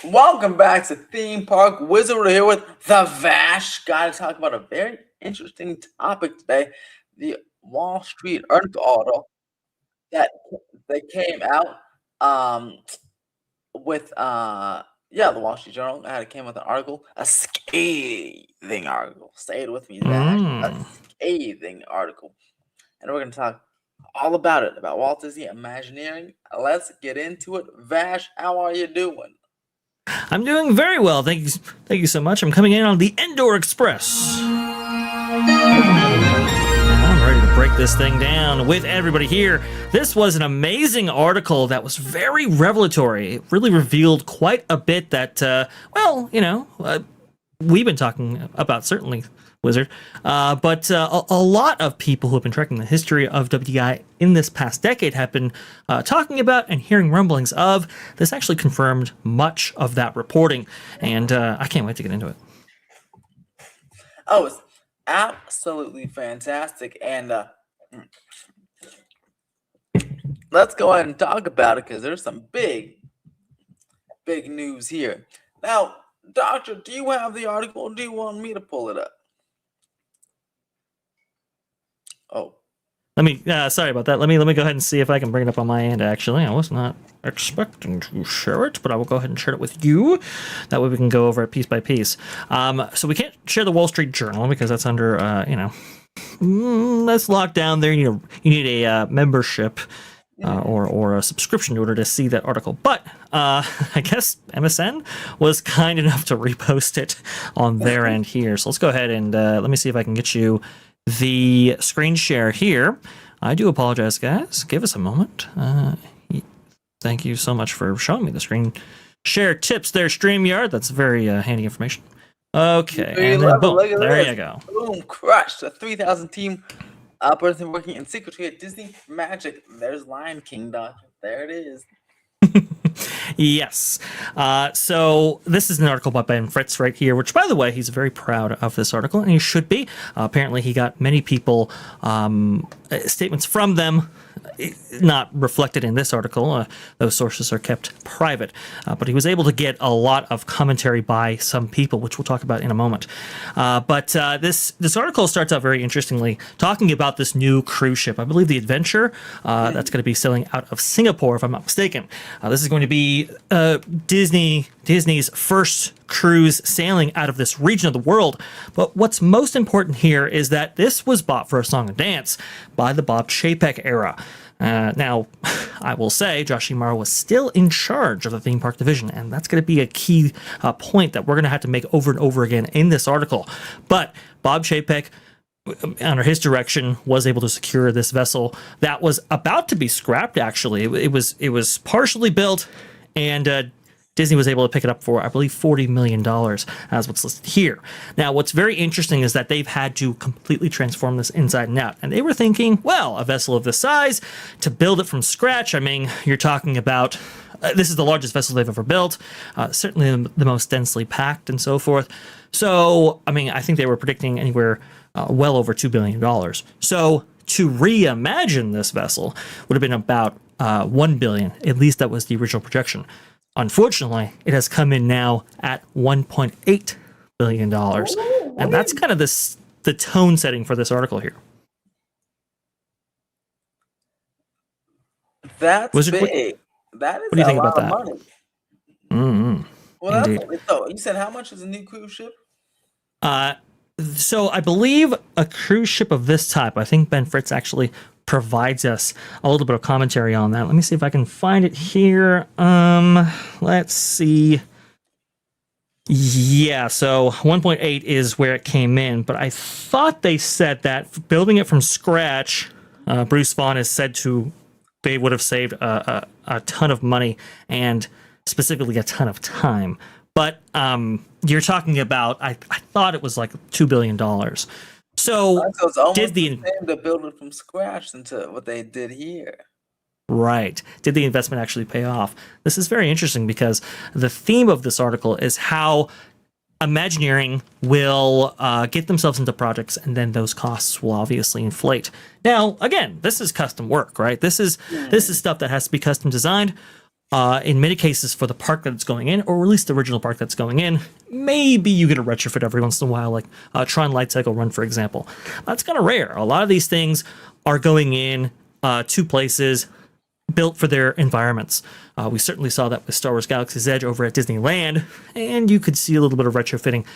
Welcome back to Theme Park Wizard. We're here with the Vash. Got to talk about a very interesting topic today: the Wall Street article that came out um, with the Wall Street Journal. It came with an article, a scathing article. Say it with me, Vash. A Mm. scathing article, and we're going to talk all about it, about Walt Disney Imagineering. Let's get into it. Vash, how are you doing? I'm doing very well. Thank you so much. I'm coming in on the Endor Express. And I'm ready to break this thing down with everybody here. This was an amazing article that was very revelatory. It really revealed quite a bit that, we've been talking about, certainly, Wizard. But a lot of people who have been tracking the history of WDI in this past decade have been talking about and hearing rumblings of. This actually confirmed much of that reporting, and I can't wait to get into it. Oh, it's absolutely fantastic. And let's go ahead and talk about it because there's some big news here. Now, Doctor, do you have the article or do you want me to pull it up? Oh. Sorry about that. Let me go ahead and see if I can bring it up on my end, actually. I was not expecting to share it, but I will go ahead and share it with you. That way we can go over it piece by piece. So we can't share the Wall Street Journal because that's under, that's locked down there. You need a membership or a subscription in order to see that article. But I guess MSN was kind enough to repost it on their end here. So let's go ahead and let me see if I can get you the screen share here. I do apologize, guys. Give us a moment. Thank you so much for showing me the screen share tips there, StreamYard. That's very handy information. Okay, and then boom, there you go. Boom, crushed. A 3,000 team person working in secretly at Disney Magic. There's Lion King, Doctor. There it is. Yes. So this is an article by Ben Fritz right here, which, by the way, he's very proud of this article, and he should be. Apparently, he got many people statements from them, not reflected in this article. Those sources are kept private. But he was able to get a lot of commentary by some people, which we'll talk about in a moment. But this article starts out very interestingly, talking about this new cruise ship. I believe the Adventure, that's going to be sailing out of Singapore, if I'm not mistaken. This is going to be Disney's first cruise sailing out of this region of the world. But what's most important here is that this was bought for a song and dance by the Bob Chapek era. Now, I will say Josh Imara was still in charge of the theme park division, and that's going to be a key point that we're going to have to make over and over again in this article. But Bob Chapek, under his direction, was able to secure this vessel that was about to be scrapped. Actually, it was partially built, and Disney was able to pick it up for, I believe, $40 million, as what's listed here. Now, what's very interesting is that they've had to completely transform this inside and out. And they were thinking, well, a vessel of this size, to build it from scratch, I mean, you're talking about, this is the largest vessel they've ever built, certainly the most densely packed and so forth. So, I mean, I think they were predicting anywhere well over $2 billion. So, to reimagine this vessel would have been about $1 billion. At least that was the original projection. Unfortunately, it has come in now at $1.8 billion. And that's kind of the tone setting for this article here. That's big. That is what do you think about that? Money. Mm-hmm. Well, so you said how much is a new cruise ship? So I believe a cruise ship of this type, I think Ben Fritz actually provides us a little bit of commentary on that. Let me see if I can find it here. Let's see. Yeah, so 1.8 is where it came in, but I thought they said that building it from scratch, Bruce Vaughn has said they would have saved a ton of money and specifically a ton of time. But you're talking about, I thought it was like $2 billion. So it's almost the same to build it from scratch into what they did here. Right. Did the investment actually pay off? This is very interesting because the theme of this article is how Imagineering will get themselves into projects, and then those costs will obviously inflate. Now, again, this is custom work, right? This is stuff that has to be custom designed. in many cases for the park that it's going in, or at least the original park that's going in. Maybe you get a retrofit every once in a while, like Tron Light Cycle Run, for example. That's kind of rare. A lot of these things are going in to places built for their environments. We certainly saw that with Star Wars Galaxy's Edge over at Disneyland, and you could see a little bit of retrofitting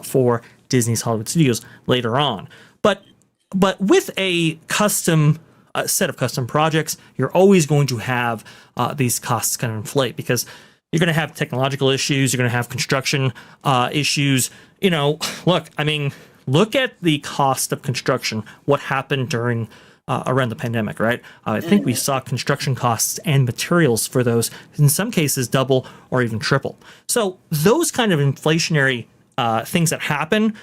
for Disney's Hollywood Studios later on. But with a custom set of custom projects, you're always going to have these costs kind of inflate, because you're going to have technological issues, you're going to have construction issues. Look at the cost of construction, what happened during around the pandemic, right? I think we saw construction costs and materials for those, in some cases, double or even triple. So those kind of inflationary things that happen,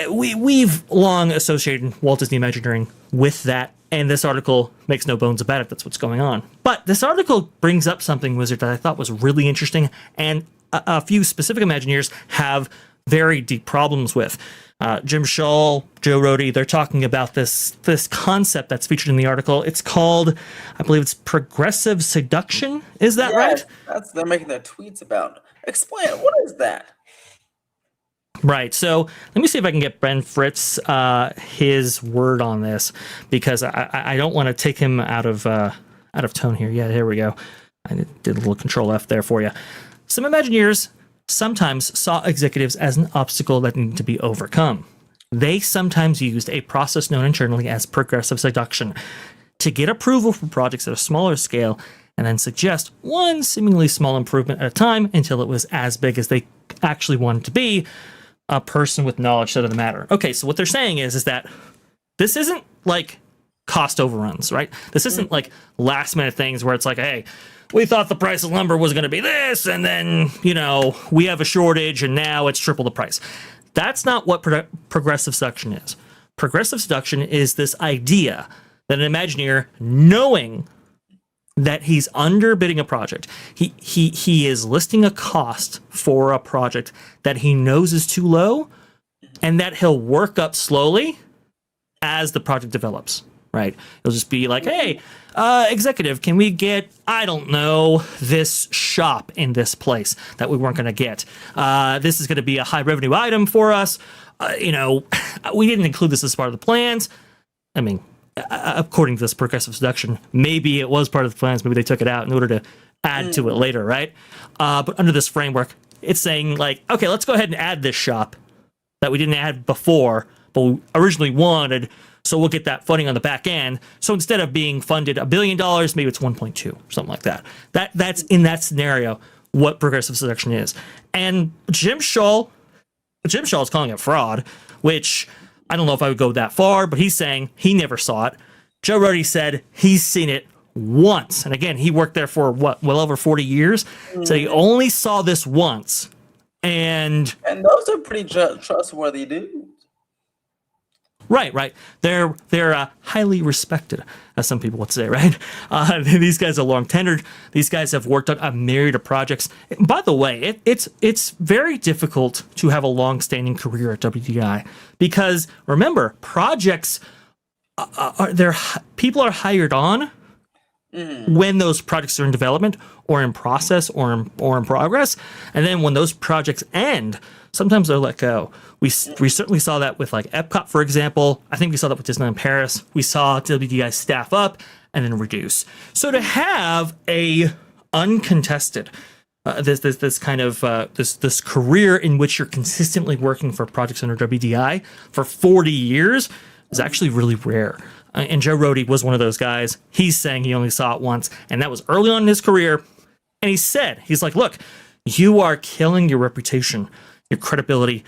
we've long associated Walt Disney Imagineering with that, and this article makes no bones about it. That's what's going on. But this article brings up something, Wizard, that I thought was really interesting, and a few specific Imagineers have very deep problems with. Jim Shull, Joe Rohde, they're talking about this concept that's featured in the article. It's called, I believe it's progressive seduction. Is that right? They're making their tweets about. Explain, what is that? Right. So let me see if I can get Ben Fritz his word on this, because I don't want to take him out of tone here. Yeah, here we go. I did a little Control F there for you. Some Imagineers sometimes saw executives as an obstacle that needed to be overcome. They sometimes used a process known internally as progressive seduction to get approval for projects at a smaller scale, and then suggest one seemingly small improvement at a time until it was as big as they actually wanted to be. A person with knowledge said of the matter. Okay, so what they're saying is that this isn't like cost overruns, right? This isn't like last minute things where it's like, hey, we thought the price of lumber was going to be this, and then, we have a shortage, and now it's triple the price. That's not what progressive seduction is. Progressive seduction is this idea that an Imagineer, knowing that he's underbidding a project, he is listing a cost for a project that he knows is too low, and that he'll work up slowly as the project develops. Right? It'll just be like, hey, executive, can we get, I don't know, this shop in this place that we weren't going to get? This is going to be a high revenue item for us. We didn't include this as part of the plans. I mean, according to this progressive seduction, maybe it was part of the plans. Maybe they took it out in order to add to it later, right? But under this framework, it's saying like, okay, let's go ahead and add this shop that we didn't add before, but we originally wanted. So we'll get that funding on the back end. So instead of being funded $1 billion, maybe it's 1.2 or something like that. That's in that scenario what progressive seduction is. And Jim Shull is calling it fraud, which I don't know if I would go that far, but he's saying he never saw it. Joe Rohde said he's seen it once, and again, he worked there for well over 40 years. So he only saw this once, and those are pretty trustworthy dudes. Right. They're highly respected, as some people would say, right? These guys are long tenured. These guys have worked on a myriad of projects. By the way, it's very difficult to have a long-standing career at WDI, because remember, projects people are hired on when those projects are in development or in process or in progress, and then when those projects end, sometimes they're let go. We certainly saw that with like Epcot, for example. I think we saw that with Disneyland Paris. We saw WDI staff up and then reduce. So to have a uncontested this kind of this career in which you're consistently working for projects under WDI for 40 years is actually really rare. And Joe Rohde was one of those guys. He's saying he only saw it once, and that was early on in his career. And he's like, look, you are killing your reputation, your credibility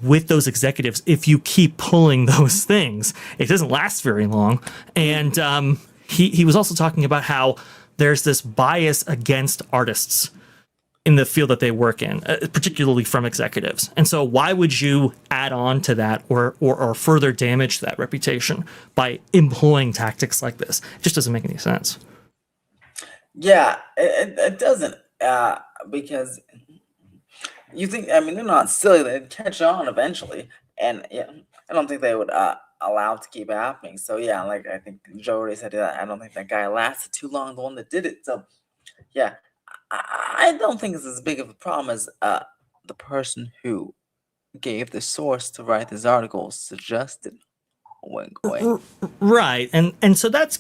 with those executives if you keep pulling those things. It doesn't last very long. And he was also talking about how there's this bias against artists in the field that they work in, particularly from executives. And so why would you add on to that or further damage that reputation by employing tactics like this? It just doesn't make any sense. Yeah, it doesn't, because you think, they're not silly. They'd catch on eventually. And yeah, I don't think they would allow it to keep happening. So yeah, like I think Joe already said that, I don't think that guy lasted too long, the one that did it. So Yeah, I don't think it's as big of a problem as the person who gave the source to write this article suggested. Wink, wink. Right, and so that's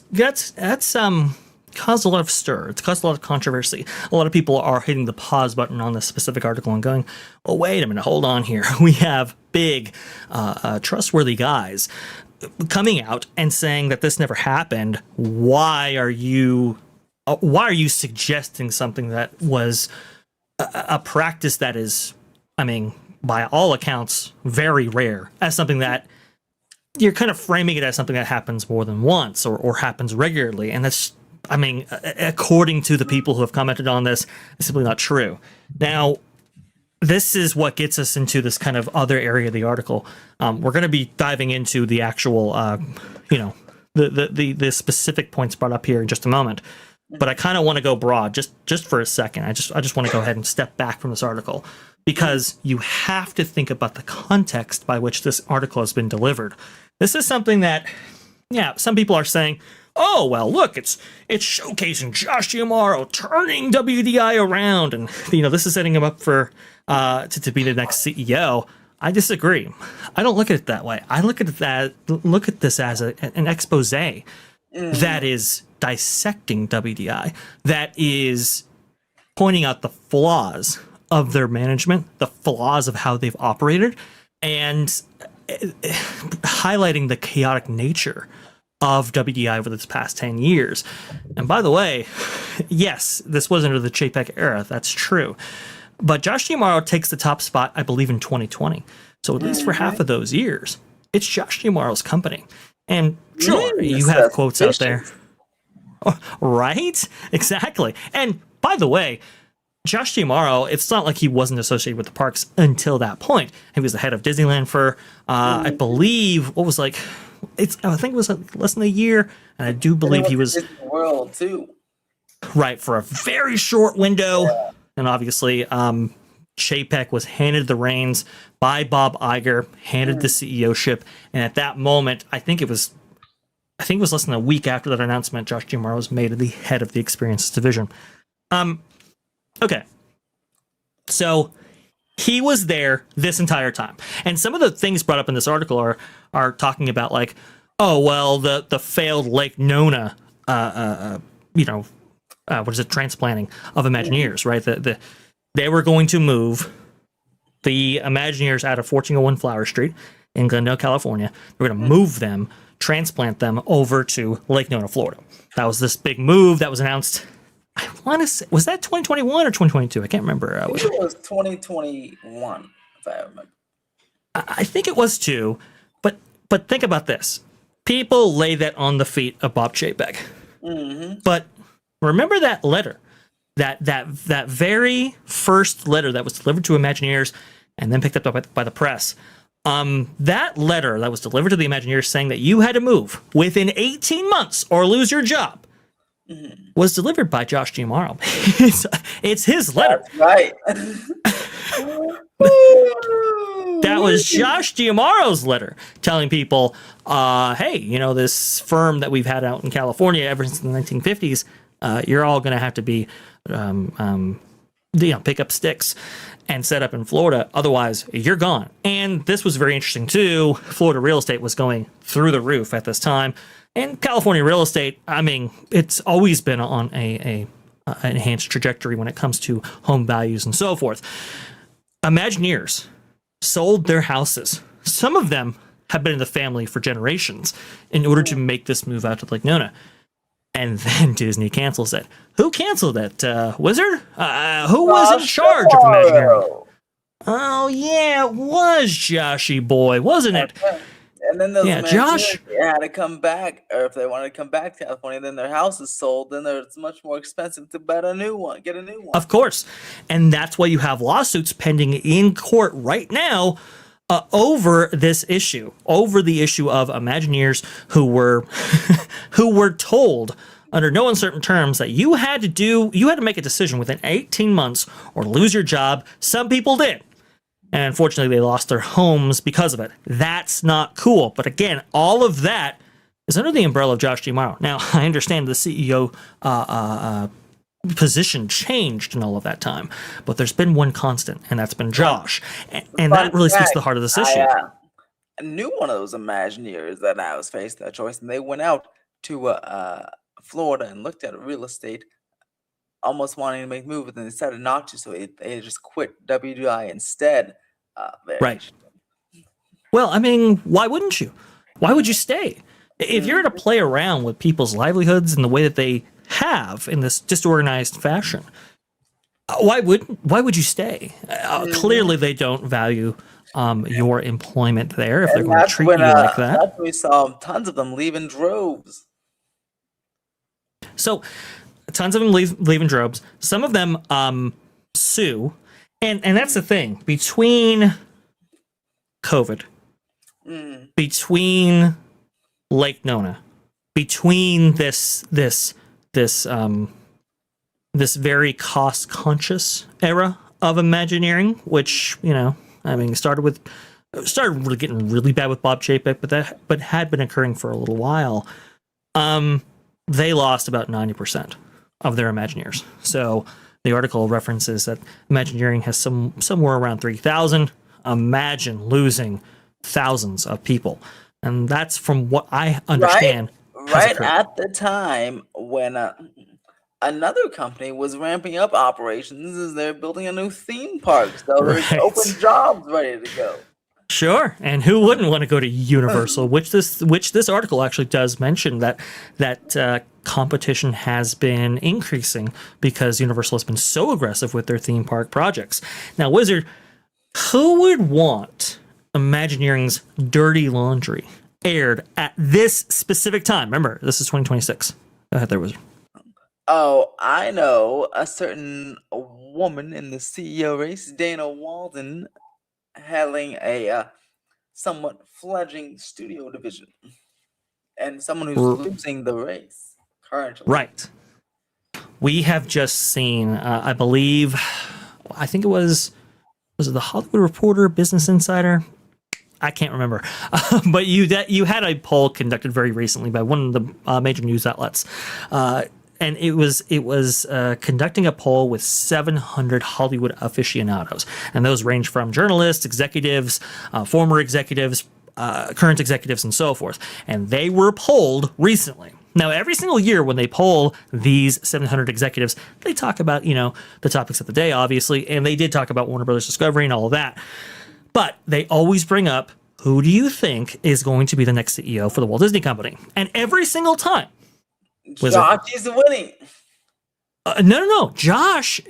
caused a lot of stir. It's caused a lot of controversy. A lot of people are hitting the pause button on this specific article and going, "Oh, wait a minute, hold on here. We have big, trustworthy guys coming out and saying that this never happened. Why are you suggesting something that was a practice that is, I mean, by all accounts, very rare, as something that you're kind of framing it as something that happens more than once or happens regularly. And that's, I mean, according to the people who have commented on this, it's simply not true. Now, this is what gets us into this kind of other area of the article. We're going to be diving into the actual, the specific points brought up here in just a moment. But I kind of want to go broad just for a second. I just want to go ahead and step back from this article, because you have to think about the context by which this article has been delivered. This is something that, yeah, some people are saying, oh, well, look, it's showcasing Josh Giamaro turning WDI around, and this is setting him up for to be the next CEO. I disagree. I don't look at it that way. I look at this as an expose that is dissecting WDI, that is pointing out the flaws of their management, the flaws of how they've operated, and highlighting the chaotic nature of WDI over this past 10 years. And by the way, yes, this was under the Chapek era. That's true. But Josh Giamaro takes the top spot, I believe, in 2020. So at least for half of those years, it's Josh Giamaro's company. And sure, you have quotes out there. Right? Exactly. And by the way, Josh Giamaro, it's not like he wasn't associated with the parks until that point. He was the head of Disneyland for, I believe, I think it was less than a year, and I do believe he was Disney World too. Right, for a very short window. Yeah. And obviously, Chapek was handed the reins by Bob Iger, handed the CEO-ship, and at that moment, I think it was less than a week after that announcement, Josh Giamaro was made the head of the experiences division. Okay. So he was there this entire time. And some of the things brought up in this article are talking about, like, oh, well, the failed Lake Nona, transplanting of Imagineers, right? They were going to move the Imagineers out of 1401 Flower Street in Glendale, California. They were going to move them, transplant them over to Lake Nona, Florida. That was this big move that was announced. I want to say, was that 2021 or 2022? I can't remember. I think it was 2021, if I remember. I think it was too, but think about this. People lay that on the feet of Bob Chapek. Mm-hmm. But remember that letter, that very first letter that was delivered to Imagineers and then picked up by the press. That letter that was delivered to the Imagineers saying that you had to move within 18 months or lose your job was delivered by Josh Giamaro. It's his letter. That's right. That was Josh Giamaro's letter telling people, hey, this firm that we've had out in California ever since the 1950s, you're all going to have to be, pick up sticks and set up in Florida. Otherwise, you're gone. And this was very interesting, too. Florida real estate was going through the roof at this time. And California real estate, I mean, it's always been on a enhanced trajectory when it comes to home values and so forth. Imagineers sold their houses. Some of them have been in the family for generations in order to make this move out to Lake Nona. And then Disney cancels it. Who canceled it? Wizard? Who was in charge of Imagineering? Oh, yeah, it was Joshy Boy, wasn't it? And then those Josh had to come back, or if they wanted to come back to California, then their house is sold. Then it's much more expensive to get a new one. Of course, and that's why you have lawsuits pending in court right now over this issue, over the issue of Imagineers who were told under no uncertain terms that you had to make a decision within 18 months or lose your job. Some people did. And unfortunately, they lost their homes because of it. That's not cool. But again, all of that is under the umbrella of Josh Giamaro. Now, I understand the CEO position changed in all of that time, but there's been one constant, and that's been Josh, and Fun that really speaks to fact, the heart of this I issue. knew one of those Imagineers that I was faced that choice, and they went out to Florida and looked at real estate, almost wanting to make moves, and they decided not to, so they just quit WDI instead. Very Right. interesting. Well, I mean, why wouldn't you? Why would you stay? If you're going to play around with people's livelihoods in the way that they have in this disorganized fashion, why would you stay? Clearly, they don't value your employment there if they're And going to that's treat when you like that. that's when we saw tons of them leave in droves. So, tons of them leave in droves. Some of them sue, and that's the thing. Between COVID, between Lake Nona, between this very cost conscious era of Imagineering, which started really getting really bad with Bob Chapek, but had been occurring for a little while. They lost about 90% of their Imagineers. So the article references that Imagineering has somewhere around 3,000. Imagine losing thousands of people, and that's from what I understand. Right at the time when another company was ramping up operations as they're building a new theme park, so there's open jobs ready to go. Sure, and who wouldn't want to go to Universal? which this article actually does mention that competition has been increasing because Universal has been so aggressive with their theme park projects. Now, Wizard, who would want Imagineering's dirty laundry aired at this specific time? Remember, this is 2026. Go ahead there, Wizard. Oh, I know a certain woman in the CEO race, Dana Walden, handling a somewhat fledgling studio division, and someone who's losing the race currently. Right. We have just seen, I think it was it the Hollywood Reporter, Business Insider? I can't remember. But you had a poll conducted very recently by one of the major news outlets. And it was conducting a poll with 700 Hollywood aficionados. And those range from journalists, executives, former executives, current executives, and so forth. And they were polled recently. Now, every single year when they poll these 700 executives, they talk about, the topics of the day, obviously, and they did talk about Warner Brothers Discovery and all of that. But they always bring up, who do you think is going to be the next CEO for the Walt Disney Company? And every single time, Josh is winning. No. Josh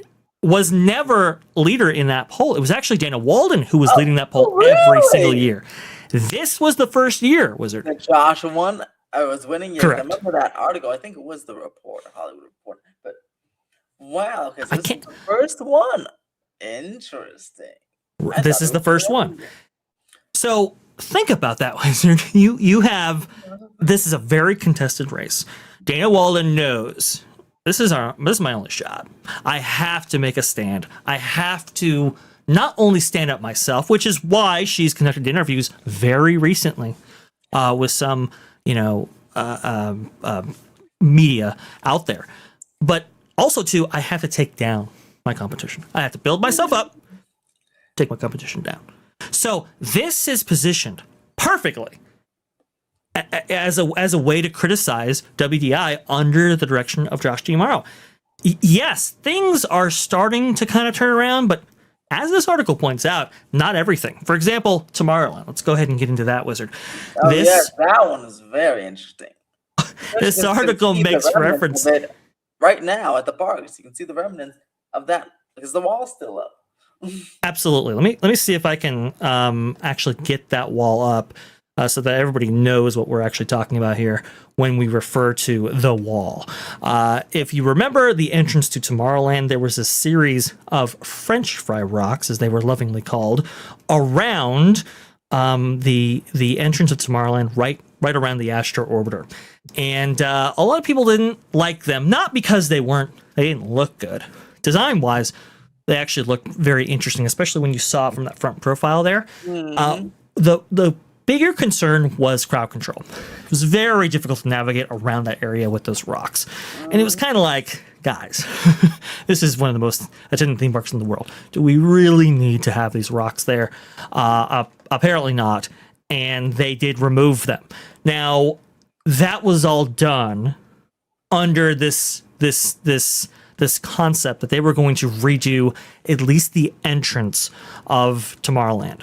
was never leader in that poll. It was actually Dana Walden who was leading that poll every single year. This was the first year, Wizard. That Josh won. I was winning. Yes, Correct. I remember that article. I think it was the Reporter, Hollywood Reporter. But wow, because this is the first one. Interesting. This is the first one. So think about that, Wizard. You have, this is a very contested race. Dana Walden knows this is my only shot. I have to make a stand. I have to not only stand up myself, which is why she's conducted interviews very recently with some media out there, but also too, I have to take down my competition. I have to build myself up, take my competition down. So this is positioned perfectly as a way to criticize WDI under the direction of Josh D'Amaro. Yes, things are starting to kind of turn around, but as this article points out, not everything. For example, Tomorrowland. Let's go ahead and get into that, Wizard. Yes, that one is very interesting. This article makes reference right now at the parks. You can see the remnants of that because the wall's still up. Absolutely. Let me see if I can actually get that wall up so that everybody knows what we're actually talking about here when we refer to the wall. If you remember the entrance to Tomorrowland, there was a series of French fry rocks, as they were lovingly called, around the entrance of Tomorrowland, right around the Astro Orbiter. And a lot of people didn't like them, not because they didn't look good. Design-wise, they actually looked very interesting, especially when you saw it from that front profile there. Mm-hmm. The bigger concern was crowd control. It was very difficult to navigate around that area with those rocks. And it was kind of like, guys, this is one of the most attended theme parks in the world. Do we really need to have these rocks there? Apparently not. And they did remove them. Now, that was all done under this concept that they were going to redo at least the entrance of Tomorrowland.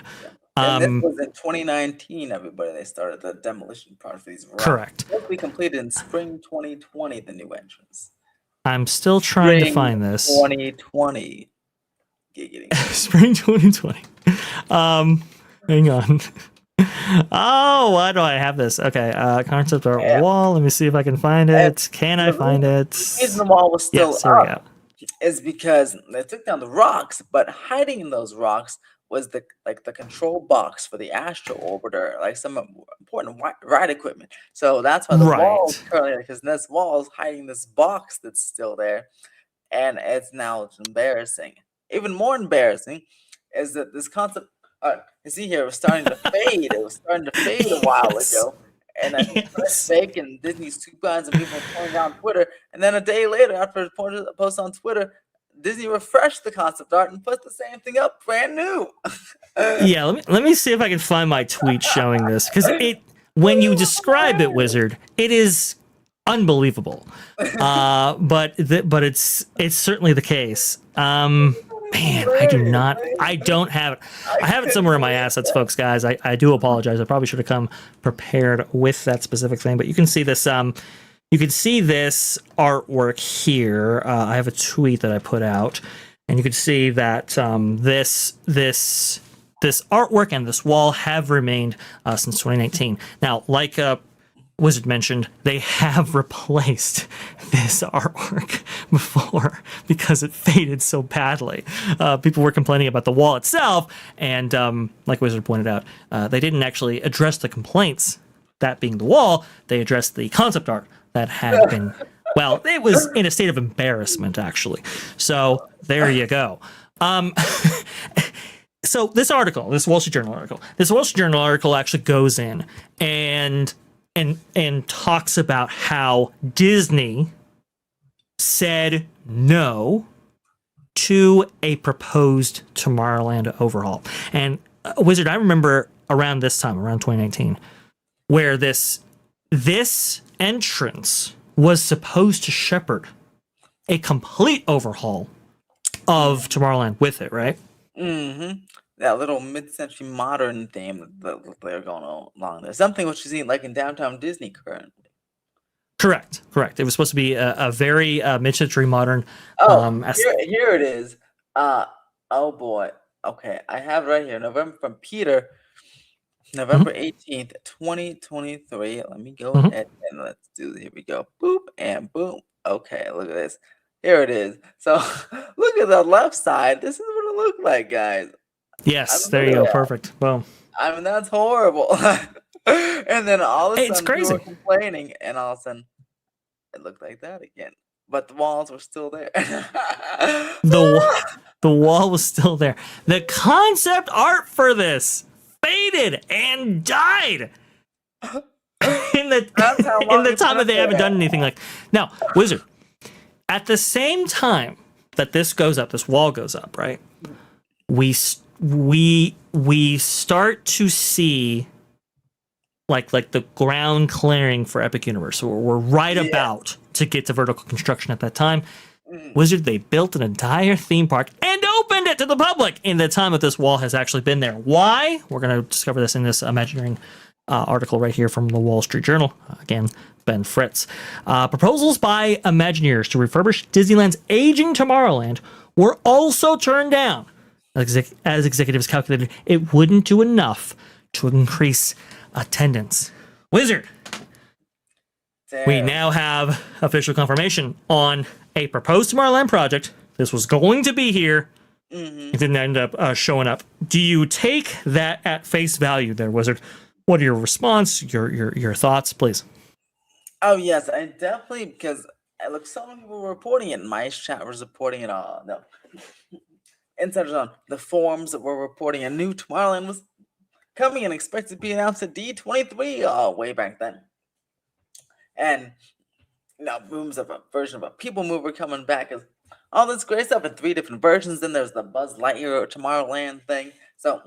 And this was in 2019, everybody. They started the demolition part for these rocks. Correct. It will be completed in spring 2020, the new entrance. I'm still trying to find this. 2020. Spring 2020. Hang on. Oh, why do I have this? Okay, concept art wall. Let me see if I can find it. Can I find it? The reason the wall was still up is because they took down the rocks, but hiding in those rocks was the control box for the Astro Orbiter, like some important ride equipment. So that's why the wall is currently, because this wall is hiding this box that's still there, and it's embarrassing. Even more embarrassing is that this concept, you see here, it was starting to fade. It was starting to fade a while ago. And I think it's fake, and Disney's too bad, and people pointing out on Twitter. And then a day later, after it post on Twitter, Disney refreshed the concept art and put the same thing up brand new. Yeah, let me see if I can find my tweet showing this, because when you describe it, Wizard, it is unbelievable. But it's certainly the case. Man, I don't have it. I have it somewhere in my assets, folks, guys. I do apologize. I probably should have come prepared with that specific thing, but you can see this. You can see this artwork here. I have a tweet that I put out, and you can see that this artwork and this wall have remained since 2019. Now, like Wizard mentioned, they have replaced this artwork before because it faded so badly. People were complaining about the wall itself, and like Wizard pointed out, they didn't actually address the complaints, that being the wall. They addressed the concept art that had been, well, it was in a state of embarrassment, actually. So there you go. So this article, this Wall Street Journal article actually goes in and talks about how Disney said no to a proposed Tomorrowland overhaul. And Wizard, I remember around this time, around 2019, where this entrance was supposed to shepherd a complete overhaul of Tomorrowland with it, right? Mm-hmm. That little mid-century modern theme that they're going along there. Something which is like in downtown Disney currently. Correct. It was supposed to be a very mid-century modern. Here it is. Oh boy. Okay, I have it right here. November 18th, 2023. Let me go ahead and let's do it. Here we go. Boop and boom. Okay, look at this. Here it is. So look at the left side. This is what it looked like, guys. Yes, there you go. Perfect. Boom. I mean, that's horrible. And then all of a sudden, it's crazy. We were complaining, and all of a sudden, it looked like that again. But the walls were still there. The wall was still there. The concept art for this faded and died in the time that they haven't done anything like. Now, Wizard, at the same time that this wall goes up, right? We start to see like the ground clearing for Epic Universe. So we're right about to get to vertical construction at that time. Wizard, they built an entire theme park and opened it to the public in the time that this wall has actually been there. Why? We're going to discover this in this Imagineering article right here from the Wall Street Journal. Again, Ben Fritz. Proposals by Imagineers to refurbish Disneyland's aging Tomorrowland were also turned down, as executives calculated it wouldn't do enough to increase attendance. Wizard, we now have official confirmation on a proposed Tomorrowland project. This was going to be here. It didn't end up showing up. Do you take that at face value there, Wizard? What are your response, your thoughts, please? Oh, yes, I definitely, because so many people were reporting it. My chat was reporting it all. No. Insiders on the forums that were reporting a new Tomorrowland was coming and expected to be announced at D23 way back then. And rooms of a version of a People Mover coming back, is all this great stuff in three different versions. Then there's the Buzz Lightyear or Tomorrowland thing. So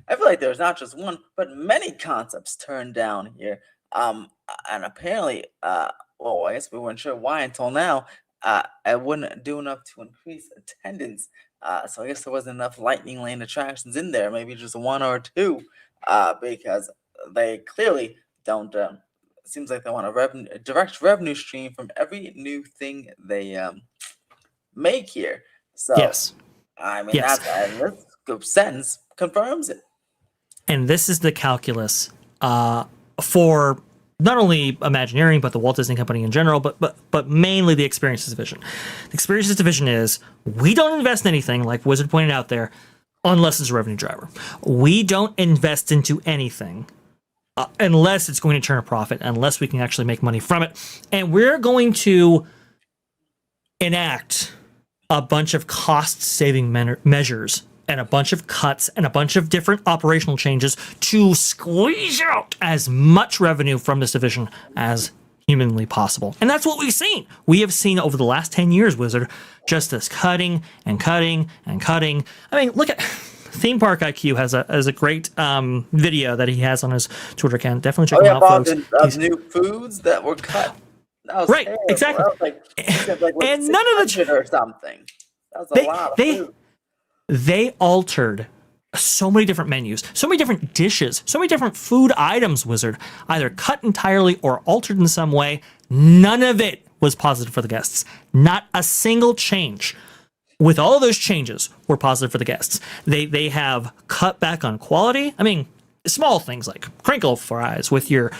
I feel like there's not just one, but many concepts turned down here. And apparently, well, I guess we weren't sure why until now. It wouldn't do enough to increase attendance. So I guess there wasn't enough Lightning Lane attractions in there, maybe just one or two, because they clearly don't. Seems like they want a direct revenue stream from every new thing they make here. So Yes. I mean, Yes. this sentence confirms it. And this is the calculus for not only Imagineering, but the Walt Disney Company in general, but mainly the Experiences Division. The Experiences Division is, we don't invest in anything, like Wizard pointed out there, unless it's a revenue driver. We don't invest into anything unless it's going to turn a profit, unless we can actually make money from it. And we're going to enact a bunch of cost-saving measures and a bunch of cuts and a bunch of different operational changes to squeeze out as much revenue from this division as humanly possible. And that's what we've seen. We have seen over the last 10 years, Wizard, just this cutting and cutting and cutting. I mean, look at Theme Park IQ has a great video that he has on his Twitter account. Definitely check him out, folks. New foods that were cut. That was right, terrible. exactly. That was like and none of the or something. That was a lot of food. They altered so many different menus, so many different dishes, so many different food items, Wizard, either cut entirely or altered in some way. None of it was positive for the guests. Not a single change. With all of those changes were positive for the guests. They have cut back on quality. I mean, small things like crinkle fries with your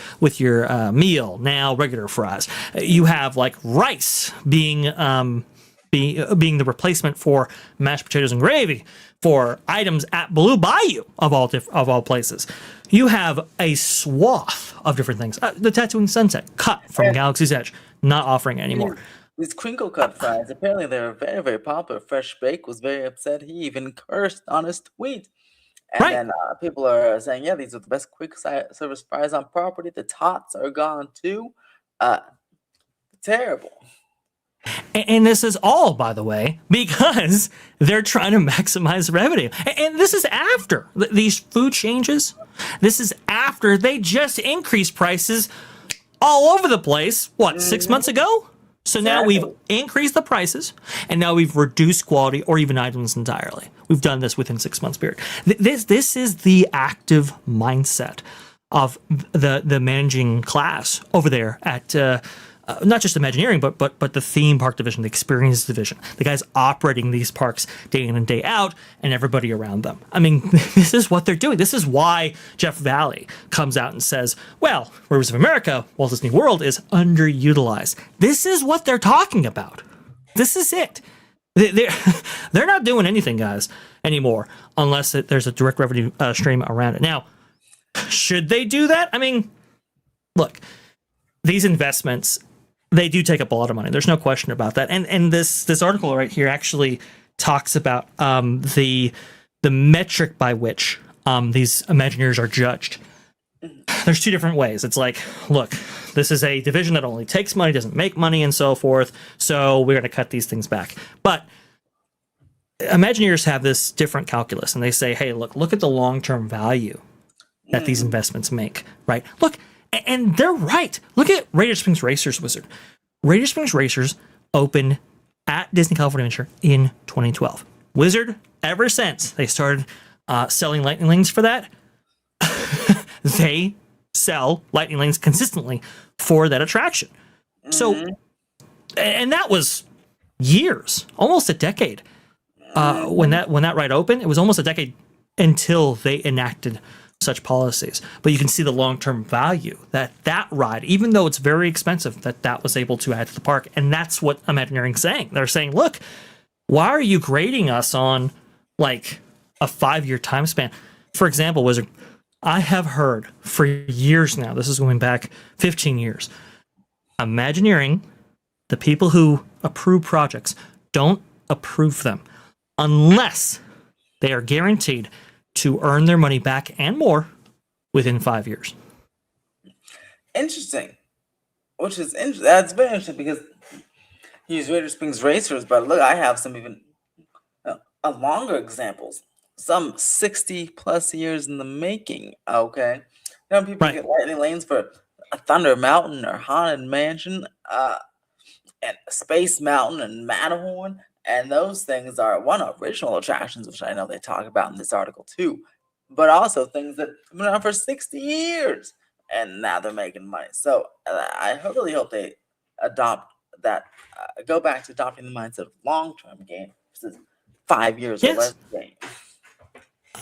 meal, now regular fries. You have like rice being the replacement for mashed potatoes and gravy for items at Blue Bayou of all places. You have a swath of different things. The Tatooine Sunset cut from Galaxy's Edge, not offering it anymore. These crinkle cut fries, apparently they're very, very popular. Fresh Bake was very upset. He even cursed on his tweet. And then people are saying, yeah, these are the best quick service fries on property. The tots are gone too. Terrible. And this is all, by the way, because they're trying to maximize revenue. And this is after these food changes. This is after they just increased prices all over the place, 6 months ago? So now we've increased the prices, and now we've reduced quality or even items entirely. We've done this within 6 months period. This is the active mindset of the managing class over there at not just Imagineering, but the theme park division, the experience division, the guys operating these parks day in and day out, and everybody around them. I mean, this is what they're doing. This is why Jeff Valley comes out and says, well, Rivers of America, Walt Disney World is underutilized. This is what they're talking about. This is it. They're not doing anything, guys, anymore, unless there's a direct revenue stream around it. Now, should they do that? I mean, look, these investments, they do take up a lot of money. There's no question about that. And this article right here actually talks about the metric by which these Imagineers are judged. There's two different ways. It's like, look, this is a division that only takes money, doesn't make money, and so forth. So we're going to cut these things back. But Imagineers have this different calculus, and they say, hey, look at the long-term value that these investments make, right? Look. And they're right. Look at Radiator Springs Racers, Wizard. Radiator Springs Racers opened at Disney California Adventure in 2012. Wizard, ever since they started selling Lightning Lanes for that, they sell Lightning Lanes consistently for that attraction. So, and that was years, almost a decade. When that ride opened, it was almost a decade until they enacted such policies. But you can see the long-term value that ride, even though it's very expensive, that was able to add to the park. And that's what Imagineering's saying. They're saying, look, why are you grading us on like a 5-year time span? For example, Wizard, I have heard for years now, this is going back 15 years, Imagineering, the people who approve projects, don't approve them unless they are guaranteed to earn their money back and more within 5 years. Interesting. which is that's very interesting because you use Radiator Springs racers, but look, I have some even longer examples, some 60 plus years in the making. Okay, people Right. get lightning lanes for a Thunder Mountain or Haunted Mansion, and Space Mountain and Matterhorn, and those things are one original attractions, which I know they talk about in this article too, but also things that have been around for 60 years and now they're making money. So I really hope they adopt that, go back to adopting the mindset of long-term gain versus 5 years or Yes. less gain.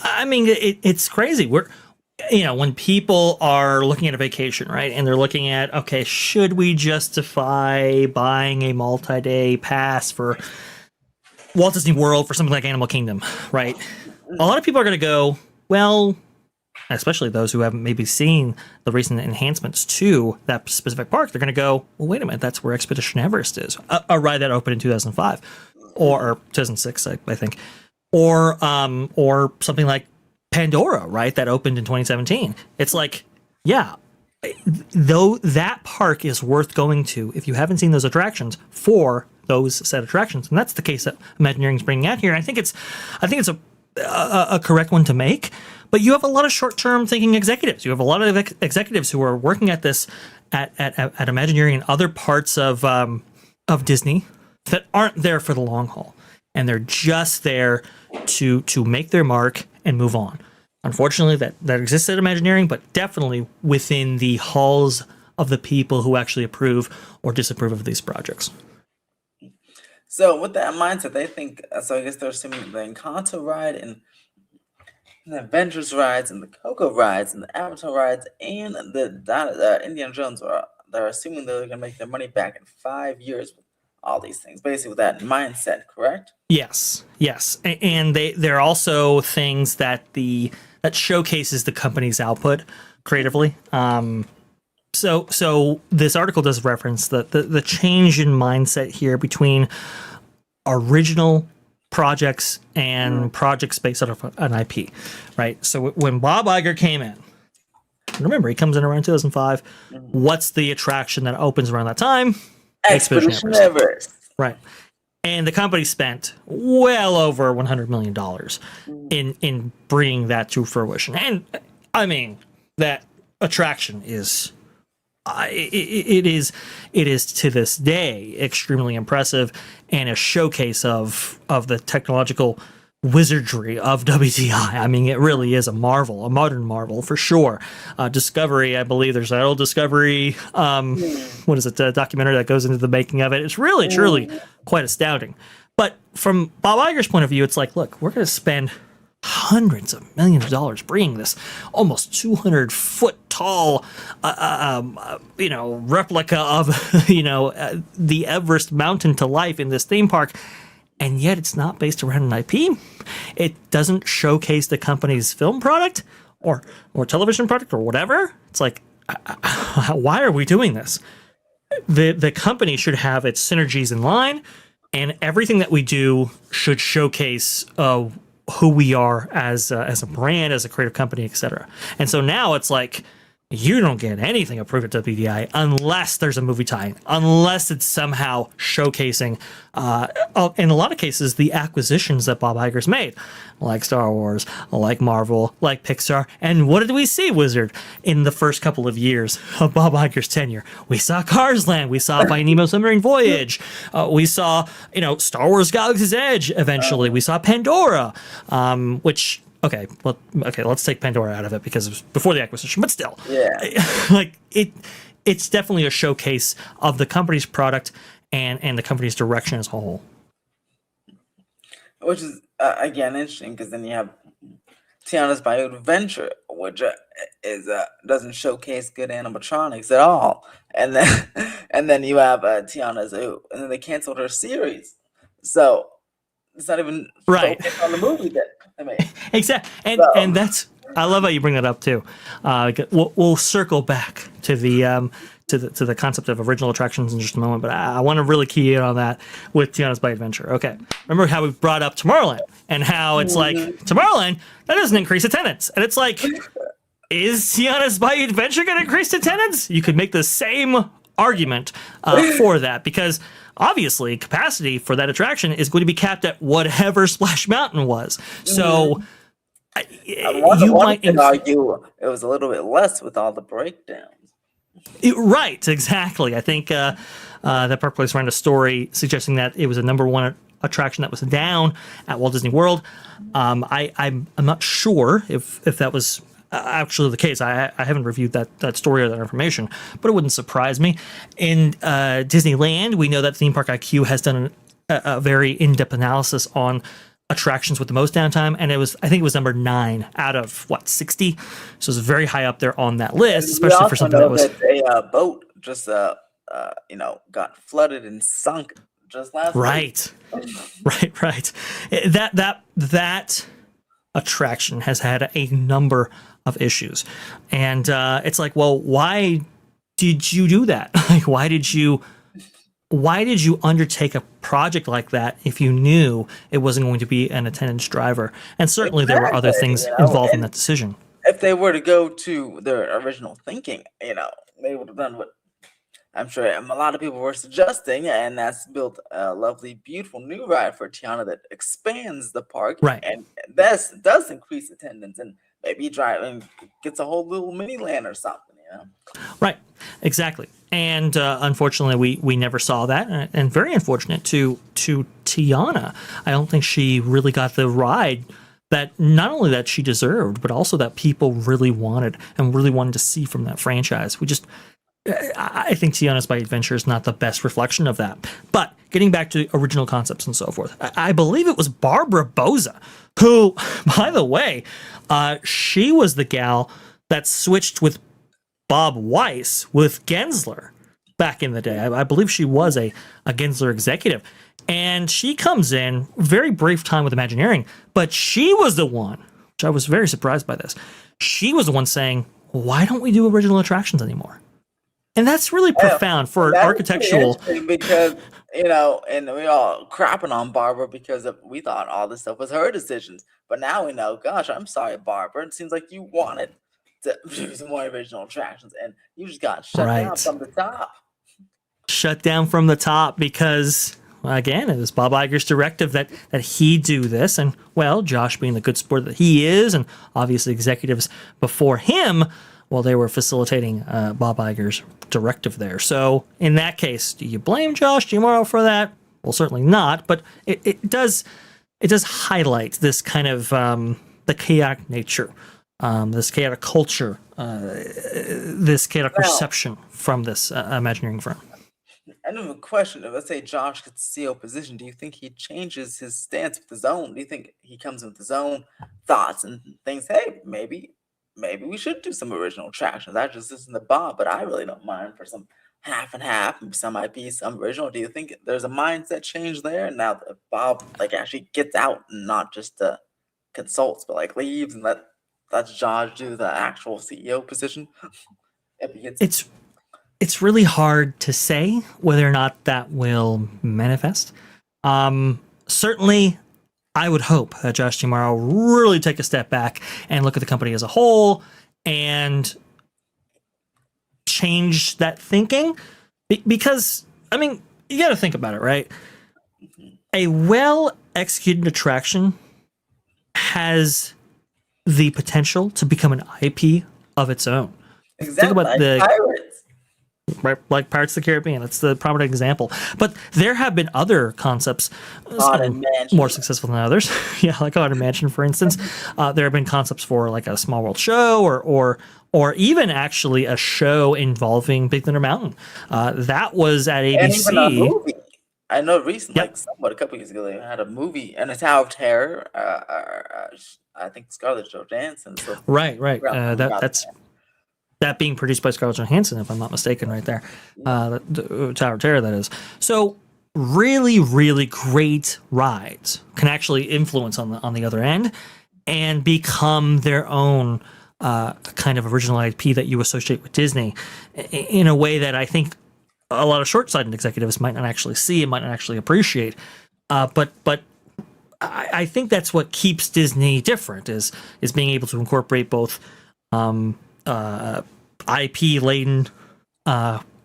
I mean, it's crazy. When people are looking at a vacation, right, and they're looking at, okay, should we justify buying a multi-day pass for Walt Disney World for something like Animal Kingdom, right? A lot of people are going to go, well, especially those who haven't maybe seen the recent enhancements to that specific park, they're going to go, well, wait a minute, that's where Expedition Everest is, a ride that opened in 2005 or 2006, I think, or something like Pandora, right, that opened in 2017. It's like, yeah, though that park is worth going to if you haven't seen those attractions for those set attractions, and that's the case that Imagineering is bringing out here. I think it's a correct one to make. But you have a lot of short-term thinking executives. You have a lot of executives who are working at this at Imagineering and other parts of Disney that aren't there for the long haul, and they're just there to make their mark and move on. Unfortunately, that exists at Imagineering, but definitely within the halls of the people who actually approve or disapprove of these projects. So with that mindset, they think, so I guess they're assuming the Encanto ride and the Avengers rides and the Coco rides and the Avatar rides and the Indiana Jones they're assuming they're gonna make their money back in 5 years with all these things, basically with that mindset, correct? Yes, and they're also things that showcases the company's output creatively. So this article does reference the change in mindset here between original projects and projects based on an IP, right? So when Bob Iger came in, remember he comes in around 2005. What's the attraction that opens around that time? Expedition Everest. Right. And the company spent well over $100 million in bringing that to fruition. And I mean, that attraction is it is to this day extremely impressive and a showcase of the technological wizardry of WTI. I mean, it really is a marvel, a modern marvel for sure. Discovery, I believe there's that old Discovery, what is it, a documentary that goes into the making of it. It's really, truly quite astounding. But from Bob Iger's point of view, it's like, look, we're going to spend hundreds of millions of dollars bringing this almost 200-foot tall, replica of, the Everest mountain to life in this theme park. And yet it's not based around an IP. It doesn't showcase the company's film product or television product or whatever. It's like, why are we doing this? The company should have its synergies in line, and everything that we do should showcase who we are as a brand, as a creative company, etc. And so now it's like, you don't get anything approved at WDI unless there's a movie tie-in, unless it's somehow showcasing, in a lot of cases, the acquisitions that Bob Iger's made, like Star Wars, like Marvel, like Pixar. And what did we see, Wizard, in the first couple of years of Bob Iger's tenure? We saw Cars Land, we saw Finding Nemo Submarine Voyage, we saw, Star Wars Galaxy's Edge eventually, we saw Pandora, which... Okay, let's take Pandora out of it because it was before the acquisition, but still. Yeah. Like, it's definitely a showcase of the company's product and the company's direction as a whole. Which is, again, interesting because then you have Tiana's Bayou Adventure, which doesn't showcase good animatronics at all. And then you have Tiana's Zoo, and then they canceled her series. So it's not even right focused on the movie that they made. Exactly, and that's, I love how you bring that up too. We'll circle back to the concept of original attractions in just a moment, but I want to really key in on that with Tiana's Bayou Adventure. Okay, remember how we brought up Tomorrowland and how it's like Tomorrowland that doesn't increase attendance, and it's like, is Tiana's Bayou Adventure going to increase attendance? You could make the same argument for that, because obviously capacity for that attraction is going to be capped at whatever Splash Mountain was. So you One might could argue it was a little bit less with all the breakdowns. Right, exactly. I think that Park Place ran a story suggesting that it was a number one attraction that was down at Walt Disney World. I'm not sure if that was actually the case. I haven't reviewed that story or that information, but it wouldn't surprise me. In Disneyland, we know that Theme Park IQ has done a very in-depth analysis on attractions with the most downtime, and I think it was number 9 out of 60. So it's very high up there on that list, especially for something that was a boat just got flooded and sunk just last right. Right. That attraction has had a number of issues, and it's like, well, why did you do that? Like, why did you undertake a project like that if you knew it wasn't going to be an attendance driver? And certainly there were other things involved in that decision. If they were to go to their original thinking, they would have done what I'm sure a lot of people were suggesting, and that's built a lovely, beautiful new ride for Tiana that expands the park, right? And this does increase attendance, and maybe driving gets a whole little mini land or something, Right, exactly. And unfortunately, we never saw that, and very unfortunate to Tiana. I don't think she really got the ride that not only that she deserved, but also that people really wanted to see from that franchise. I think Tiana's By Adventure is not the best reflection of that. But getting back to original concepts and so forth, I believe it was Barbara Boza, who, by the way, she was the gal that switched with Bob Weiss with Gensler back in the day. I believe she was a Gensler executive. And she comes in, very brief time with Imagineering, but she was the one, which I was very surprised by this, she was the one saying, why don't we do original attractions anymore? And that's really profound for architectural. Because, and we all crapping on Barbara because we thought all this stuff was her decisions. But now we know, gosh, I'm sorry, Barbara. It seems like you wanted to do some more original attractions, and you just got shut down from the top. Shut down from the top because, again, it was Bob Iger's directive that he do this. And, well, Josh being the good sport that he is, and obviously executives before him, well, they were facilitating Bob Iger's directive there. So in that case, do you blame Josh D'Amaro for that? Well, certainly not. But it does highlight this kind of the chaotic nature, this chaotic culture, this chaotic perception from this Imagineering firm. I have a question. Let's say Josh gets the CEO position. Do you think he changes his stance with his own? Do you think he comes with his own thoughts and thinks, hey, maybe we should do some original attractions? I just listen to Bob, but I really don't mind for some half and half, some IP, some original. Do you think there's a mindset change there now that Bob actually gets out and not just consults, but leaves and lets Josh do the actual CEO position? If he gets It's really hard to say whether or not that will manifest. Certainly, I would hope that Josh D'Amaro really take a step back and look at the company as a whole and change that thinking. Because, I mean, you got to think about it, right? A well-executed attraction has the potential to become an IP of its own. Exactly. Think about the Pirates. Right, like Pirates of the Caribbean. That's the prominent example. But there have been other concepts more successful than others. Yeah, like Haunted Mansion, for instance. There have been concepts for a Small World show or even actually a show involving Big Thunder Mountain. That was at ABC. And even a movie. I know recently, a couple years ago, they had a movie and a Tower of Terror. I think Scarlett Johansson. Right. That's. That being produced by Scarlett Johansson, if I'm not mistaken, right there. The Tower of Terror, that is. So really, really great rides can actually influence on the other end and become their own kind of original IP that you associate with Disney in a way that I think a lot of short-sighted executives might not actually see and might not actually appreciate. But I think that's what keeps Disney different is being able to incorporate both IP laden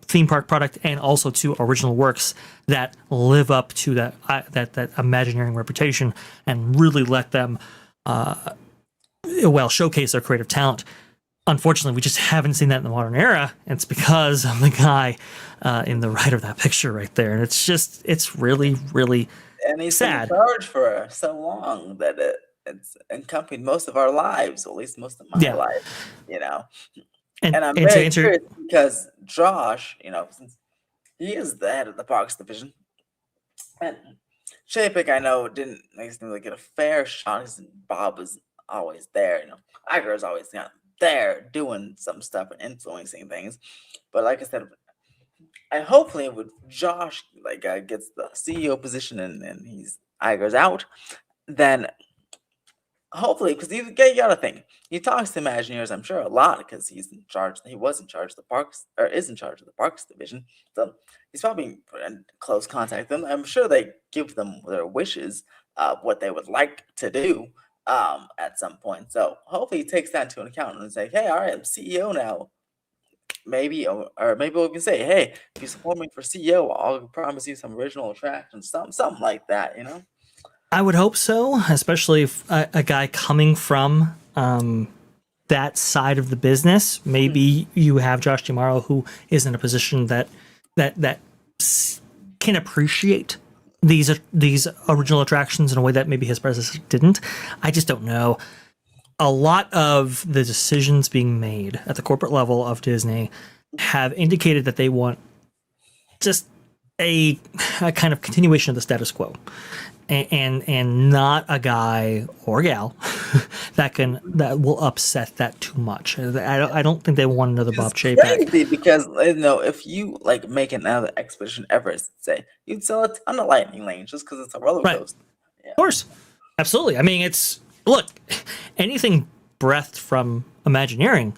theme park product and also to original works that live up to that Imagineering reputation and really let them showcase their creative talent. Unfortunately, we just haven't seen that in the modern era. It's because of the guy in the right of that picture right there, and it's really really And he's been in sad. charge for so long that it's accompanied most of our lives, or at least most of my Yeah, life, you know. and And I'm and to very answer, curious because Josh, since he is the head of the Parks division, and Chapek, I know, didn't really get a fair shot because Bob was always there. Iger is always there doing some stuff and influencing things. But like I said, and hopefully with Josh gets the CEO position and he's Iger's out, then hopefully, because you got to think, he talks to Imagineers, I'm sure, a lot because he's in charge. He was in charge of the parks, or is in charge of the parks division. So he's probably in close contact with them. I'm sure they give them their wishes of what they would like to do at some point. So hopefully he takes that into account and say, hey, all right, I'm CEO now. Maybe, or maybe we can say, hey, if you support me for CEO, I'll promise you some original attractions, something like that. I would hope so, especially if a guy coming from that side of the business. Maybe you have Josh D'Amaro, who is in a position that can appreciate these original attractions in a way that maybe his predecessor didn't. I just don't know. A lot of the decisions being made at the corporate level of Disney have indicated that they want just a kind of continuation of the status quo, and not a guy or gal that will upset that too much. I don't think they want another Bob It's Chapek. crazy because if you make another Expedition Everest, say you'd sell a ton of lightning lanes just because it's a roller Right, of coaster. Yeah. course, absolutely. I mean, look, anything breathed from Imagineering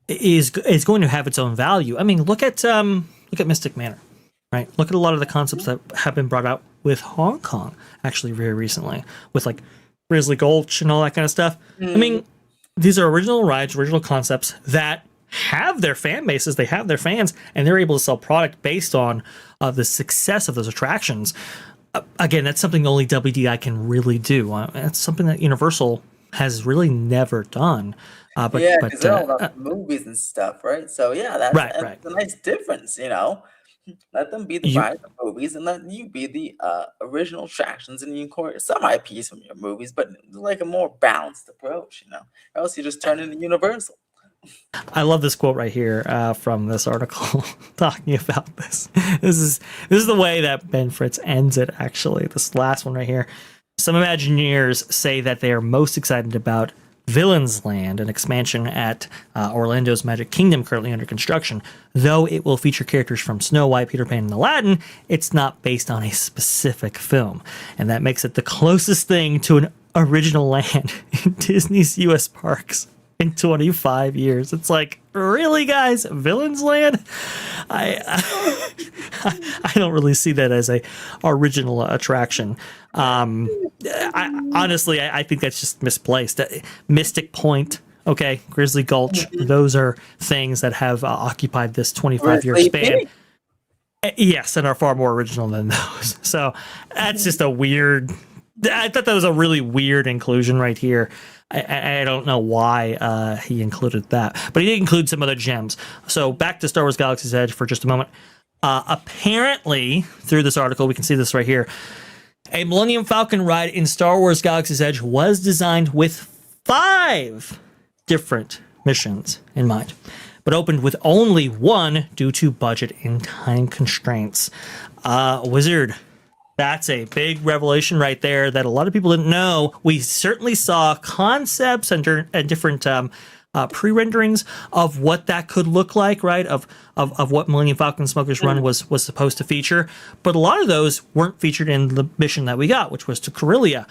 is going to have its own value. I mean, look at Mystic Manor, right? Look at a lot of the concepts that have been brought out with Hong Kong actually very recently, with like Grizzly Gulch and all that kind of stuff. I mean, these are original rides, original concepts that have their fan bases, they have their fans, and they're able to sell product based on the success of those attractions. Again, that's something only WDI can really do. It's something that Universal has really never done. Yeah, But because they're all about movies and stuff, right? So yeah, that's right, and right. it's a nice difference. Let them be the You rides and movies, and let you be the original attractions, and you incorporate some IPs from your movies, but like a more balanced approach. Or else you just turn into Universal. I love this quote right here from this article talking about this. This is the way that Ben Fritz ends it. Actually, this last one right here. Some Imagineers say that they are most excited about Villains Land, an expansion at Orlando's Magic Kingdom currently under construction. Though it will feature characters from Snow White, Peter Pan, and Aladdin, it's not based on a specific film, and that makes it the closest thing to an original land in Disney's U.S. parks in 25 years. It's like, really, guys? Villains Land? I don't really see that as a original attraction. Honestly, I think that's just misplaced. Mystic Point, okay, Grizzly Gulch, those are things that have occupied this 25-year Grizzly span. Peak. Yes, and are far more original than those. So that's just a weird. I thought that was a really weird inclusion right here. I don't know why he included that, but he did include some other gems. So back to Star Wars Galaxy's Edge for just a moment. Apparently, through this article, we can see this right here. A Millennium Falcon ride in Star Wars Galaxy's Edge was designed with 5 different missions in mind, but opened with only 1 due to budget and time constraints. Wizard, that's a big revelation right there that a lot of people didn't know. We certainly saw concepts and different pre-renderings of what that could look like, right? Of what Millennium Falcon Smuggler's Run was supposed to feature, but a lot of those weren't featured in the mission that we got, which was to Corellia.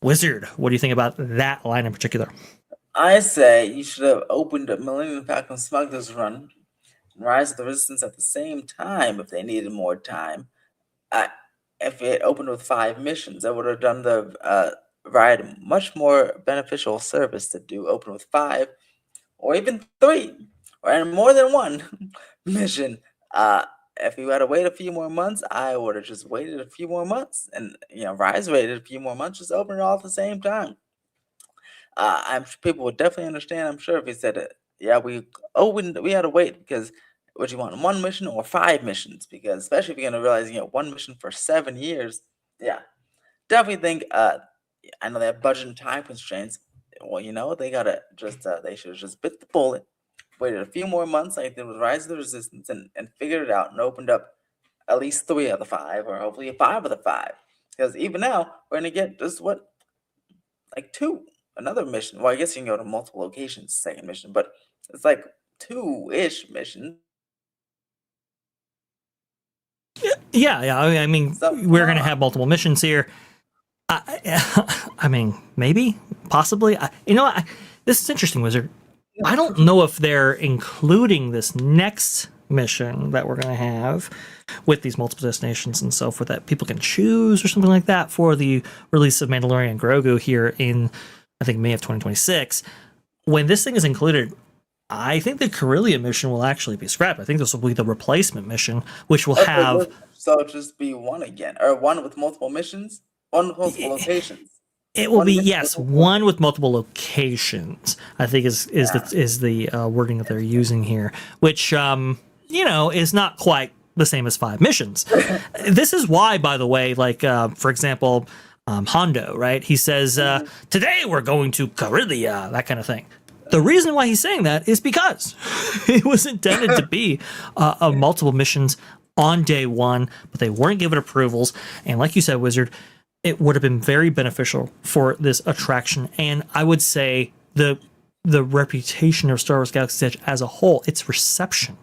Wizard, what do you think about that line in particular? I say you should have opened up Millennium Falcon Smuggler's Run and Rise of the Resistance at the same time if they needed more time. I, if it opened with 5 missions, I would have done the ride much more beneficial service to do open with 5 or even 3 or more than 1 mission Uh, if we had to wait a few more months, I would have just waited a few more months, and Rise waited a few more months, just open it all at the same time. I'm sure people would definitely understand. I'm sure if he said it, yeah, we had to wait because what you want, one mission or five missions? Because especially if you're gonna realize one mission for 7 years, yeah, definitely think. I know they have budget and time constraints. Well, they gotta they should have just bit the bullet, waited a few more months like they did with Rise of the Resistance, and figured it out and opened up at least three of the five, or hopefully five of the five. Because even now we're gonna get just what, like two, another mission. Well, I guess you can go to multiple locations, second mission, but it's like two-ish missions. Yeah. I mean, So we're going to have multiple missions here. I mean, maybe, possibly. This is interesting, Wizard. I don't know if they're including this next mission that we're going to have with these multiple destinations and so forth that people can choose or something like that for the release of Mandalorian and Grogu here in, I think, May of 2026. When this thing is included, I think the Corellia mission will actually be scrapped. I think this will be the replacement mission, which will have. So just be one again, or one with multiple missions, one with multiple locations. It will be, yes, one with multiple locations. I think is the wording that they're using here, which is not quite the same as 5 missions. This is why, by the way, like for example, Hondo, right? He says, "Today we're going to Corellia," that kind of thing. The reason why he's saying that is because it was intended to be multiple missions on day one, but they weren't given approvals. And like you said, Wizard, it would have been very beneficial for this attraction. And I would say the reputation of Star Wars Galaxy's Edge as a whole, its reception,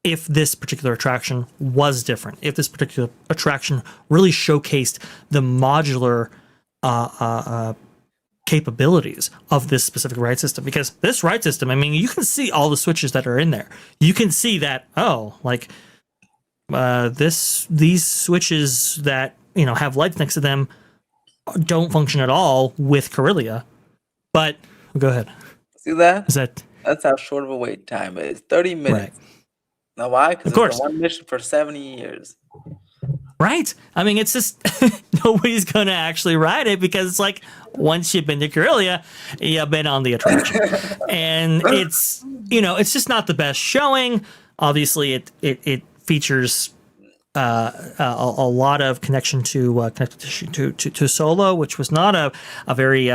if this particular attraction was different, if this particular attraction really showcased the modular capabilities of this specific ride system. Because this ride system, I mean, you can see all the switches that are in there. You can see that, these switches that have lights next to them don't function at all with Corellia. But go ahead. See that? That's how short of a wait time it is. 30 minutes. Right. Now why? Because it's been one mission for 70 years. Right. I mean, it's just nobody's going to actually ride it because it's like once you've been to Corellia, you've been on the attraction. And it's, it's just not the best showing. Obviously, it features a lot of connection to Solo, which was not a very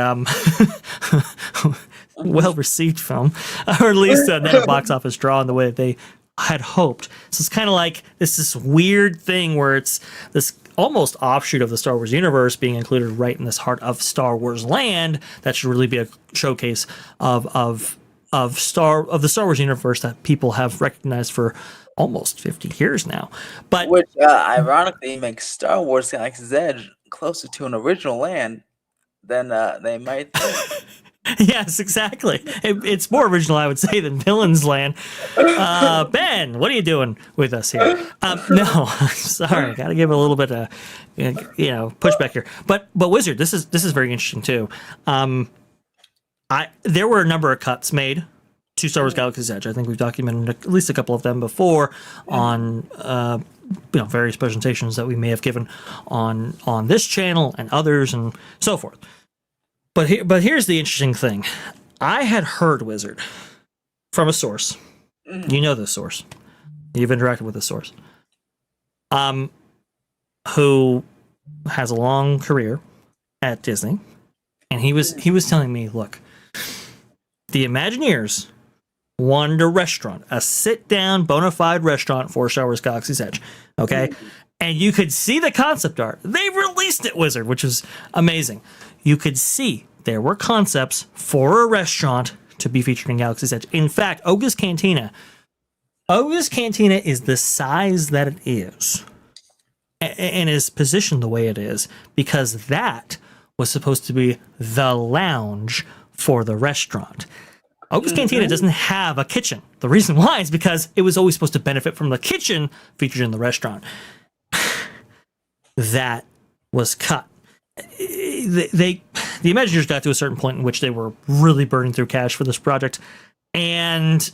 well received film, or at least not a box office draw in the way that they had hoped. So it's kind of like this weird thing where it's this almost offshoot of the Star Wars universe being included right in this heart of Star Wars land. That should really be a showcase of the Star Wars universe that people have recognized for almost 50 years now. But which ironically makes Star Wars Galaxy's Edge closer to an original land than they might think. Yes, exactly. It's more original, I would say, than Villain's Land. Ben, what are you doing with us here? No, sorry, got to give a little bit of pushback here. But Wizard, this is very interesting too. There were a number of cuts made to Star Wars Galaxy's Edge. I think we've documented at least a couple of them before on various presentations that we may have given on this channel and others and so forth. But here's the interesting thing. I had heard, Wizard, from a source. You know this source. You've interacted with this source. Who has a long career at Disney. And he was telling me, look, the Imagineers wanted a restaurant, a sit-down, bona fide restaurant for Star Wars Galaxy's Edge. Okay? And you could see the concept art. They released it, Wizard, which was amazing. You could see there were concepts for a restaurant to be featured in Galaxy's Edge. In fact, Oga's Cantina is the size that it is and is positioned the way it is because that was supposed to be the lounge for the restaurant. Oga's Cantina doesn't have a kitchen. The reason why is because it was always supposed to benefit from the kitchen featured in the restaurant. That was cut. The Imagineers got to a certain point in which they were really burning through cash for this project, and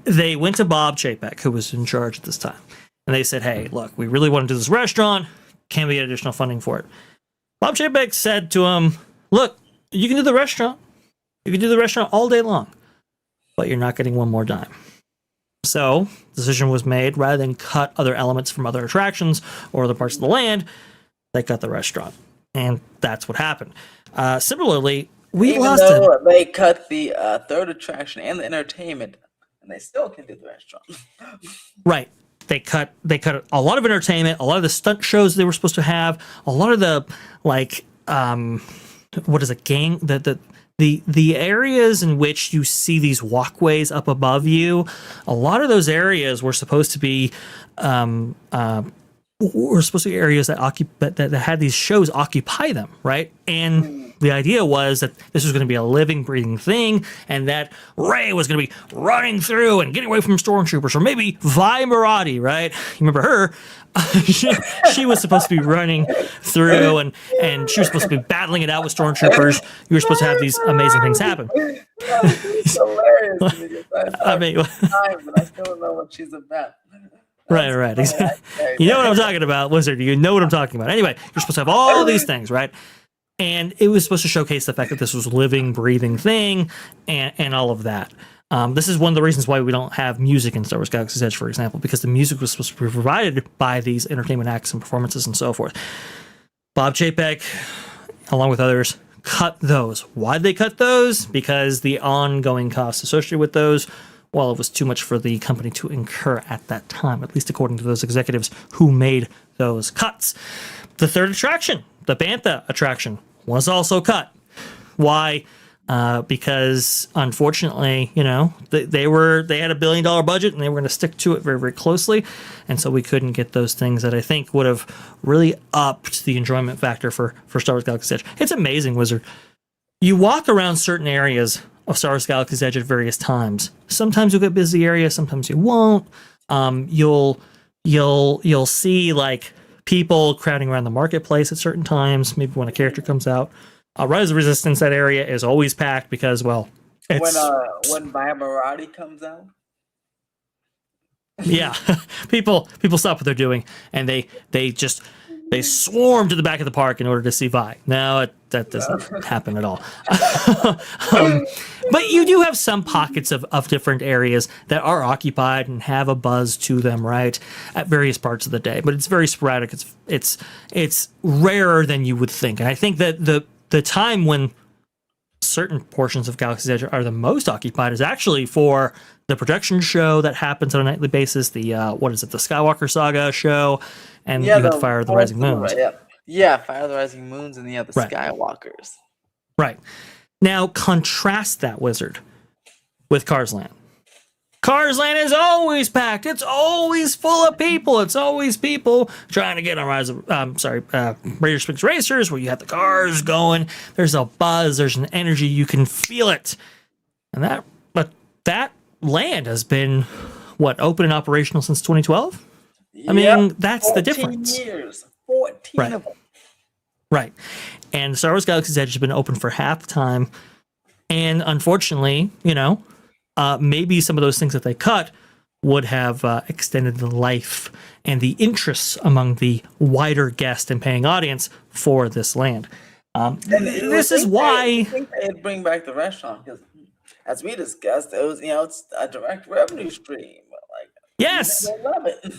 they went to Bob Chapek, who was in charge at this time, and they said, "Hey, look, we really want to do this restaurant. Can we get additional funding for it?" Bob Chapek said to him, "Look, you can do the restaurant. You can do the restaurant all day long, but you're not getting one more dime." So, the decision was made, rather than cut other elements from other attractions or other parts of the land, they cut the restaurant. And that's what happened. Similarly, we Even lost though they cut the third attraction and the entertainment, and they still can do the restaurant. Right. They cut a lot of entertainment, a lot of the stunt shows they were supposed to have, a lot of the like what is it, gang the areas in which you see these walkways up above you, a lot of those areas were supposed to be areas that had these shows occupy them, right? And the idea was that this was going to be a living, breathing thing, and that Ray was going to be running through and getting away from stormtroopers, or maybe Vi Marathi, right? You remember her? she was supposed to be running through, and she was supposed to be battling it out with stormtroopers. You were supposed to have these amazing things happen. It's hilarious. I mean, but I still don't know what she's about. Right. You know what I'm talking about, Wizard. You know what I'm talking about. Anyway, you're supposed to have all these things, right? And it was supposed to showcase the fact that this was a living, breathing thing, and all of that. This is one of the reasons why we don't have music in Star Wars Galaxy's Edge, for example, because the music was supposed to be provided by these entertainment acts and performances and so forth. Bob Chapek, along with others, cut those. Why'd they cut those? Because the ongoing costs associated with those, well, it was too much for the company to incur at that time, at least according to those executives who made those cuts. The third attraction, the Bantha attraction, was also cut. Why? Because unfortunately, they had $1 billion budget and they were going to stick to it very, very closely, and so we couldn't get those things that I think would have really upped the enjoyment factor for Star Wars Galaxy's Edge. It's amazing, Wizard. You walk around certain areas of Star Wars Galaxy's Edge at various times. Sometimes you'll get busy areas, sometimes you won't. You'll see like people crowding around the marketplace at certain times, maybe when a character comes out. Rise of Resistance, that area is always packed because, well, it's... When Vi Marathi comes out? Yeah. people stop what they're doing, and they swarm to the back of the park in order to see Vi. No, that doesn't happen at all. But you do have some pockets of different areas that are occupied and have a buzz to them, right, at various parts of the day. But it's very sporadic. It's rarer than you would think. And I think that the time when certain portions of Galaxy's Edge are the most occupied is actually for the production show that happens on a nightly basis. The the Skywalker Saga show, and you got Fire of the Rising Moons. Right, yeah, Fire of the Rising Moons, and the Skywalkers. Right. Now contrast that, Wizard, with Cars Land. Cars Land is always packed. It's always full of people. It's always people trying to get on Raider Springs Racers, where you have the cars going. There's a buzz. There's an energy. You can feel it. And that land has been, open and operational since 2012? I mean, that's the difference. 14 years. 14 of them. Right. And Star Wars Galaxy's Edge has been open for half the time. And unfortunately, maybe some of those things that they cut would have extended the life and the interests among the wider guest and paying audience for this land. This is why I think they'd bring back the restaurant, because, as we discussed, it was it's a direct revenue stream. Yes, they love it.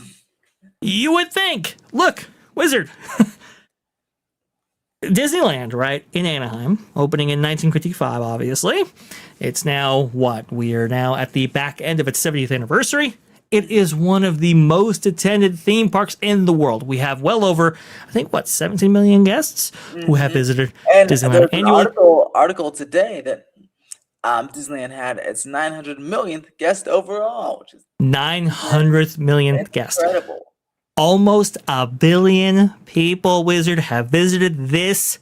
You would think. Look, Wizard. Disneyland, right, in Anaheim, opening in 1955, obviously. It's now, we are now at the back end of its 70th anniversary. It is one of the most attended theme parks in the world. We have well over, 17 million guests who have visited Disneyland annually. An article today that Disneyland had its 900 millionth guest overall, which is 900th millionth guest. Incredible. Almost 1 billion people, Wizard, have visited this,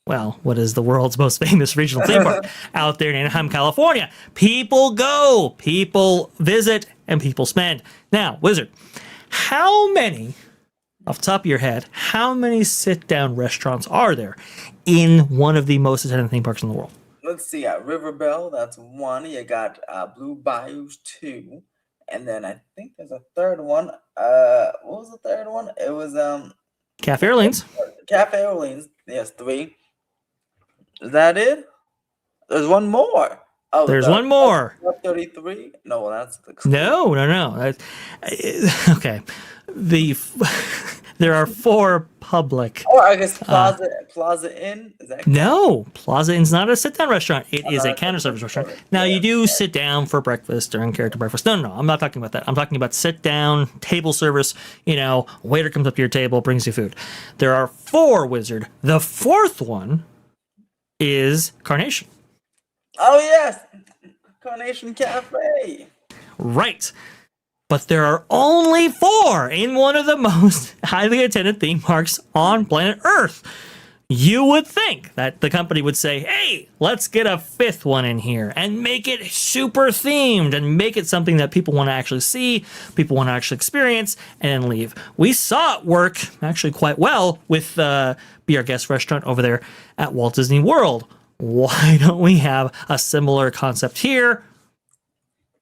what is the world's most famous regional theme park out there in Anaheim, California. People go, people visit, and people spend. Now, Wizard, how many, off the top of your head, how many sit-down restaurants are there in one of the most attended theme parks in the world? Let's see, River Bell, that's one. You got Blue Bayou's 2. and then I think there's a third one. What was the third one? It was Cafe Orleans. Cafe Orleans. Yes, 3. Is that it? There's one more. Oh, There's one more. 33. No, well, that's No. Okay. There are 4 public. Or I guess Plaza Inn. Is that No, Plaza Inn's not a sit-down restaurant. It is a counter service restaurant. Now, you do sit down for breakfast during character breakfast. No, I'm not talking about that. I'm talking about sit-down, table service. Waiter comes up to your table, brings you food. There are 4, Wizard. The 4th one is Carnation. Oh, yes. Carnation Cafe. Right. But there are only 4 in one of the most highly attended theme parks on planet Earth. You would think that the company would say, hey, let's get a 5th one in here and make it super themed and make it something that people want to actually see, people want to actually experience, and then leave. We saw it work actually quite well with Be Our Guest restaurant over there at Walt Disney World. Why don't we have a similar concept here?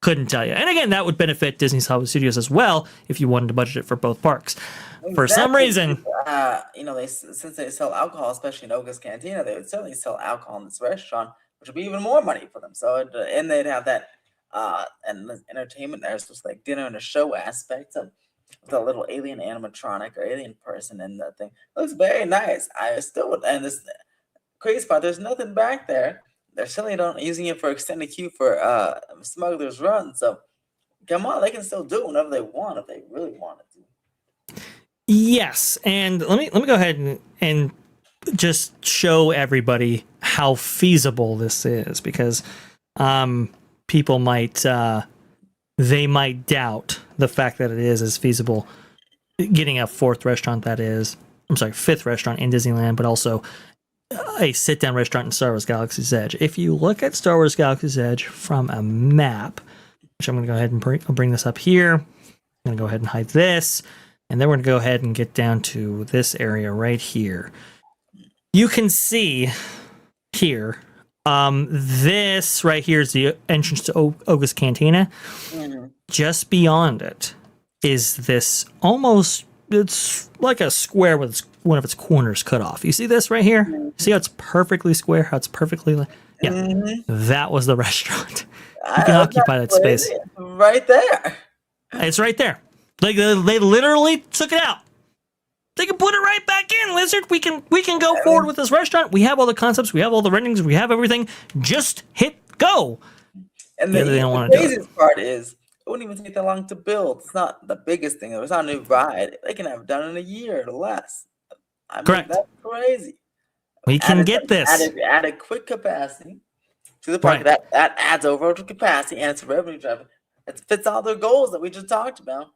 Couldn't tell you. And again, that would benefit Disney's Hollywood Studios as well if you wanted to budget it for both parks. For some reason, since they sell alcohol, especially in Oga's Cantina, they would certainly sell alcohol in this restaurant, which would be even more money for them. So, and they'd have that and the entertainment. There's just like dinner and a show aspect of the little alien animatronic or alien person in the thing. It looks very nice. I still would, and this crazy part, there's nothing back there. They're certainly not using it for extended queue for Smuggler's Run. So come on, they can still do it whenever they want if they really want to. Yes, and let me go ahead and just show everybody how feasible this is, because people might they might doubt the fact that it is as feasible getting a 4th restaurant, that is, I'm sorry, 5th restaurant in Disneyland, but also a sit-down restaurant in Star Wars Galaxy's Edge. If you look at Star Wars Galaxy's Edge from a map, which I'm going to go ahead and bring this up here. I'm going to go ahead and hide this, and then we're going to go ahead and get down to this area right here. You can see here, this right here is the entrance to Oga's Cantina. Mm-hmm. Just beyond it is this it's like a square with one of its corners cut off. You see this right here? Mm-hmm. See how it's perfectly square? How it's perfectly... Yeah, mm-hmm. That was the restaurant. You can occupy that space. Right there. It's right there. Like they literally took it out. They can put it right back in, Lizard. We can go forward with this restaurant. We have all the concepts. We have all the renderings. We have everything. Just hit go. And the craziest part is, it wouldn't even take that long to build. It's not the biggest thing. It's not a new ride. They can have it done in a year or less. Correct. That's crazy. We can get this. Add a quick capacity to the park. Right. That adds over to capacity, and it's revenue driving. It fits all their goals that we just talked about.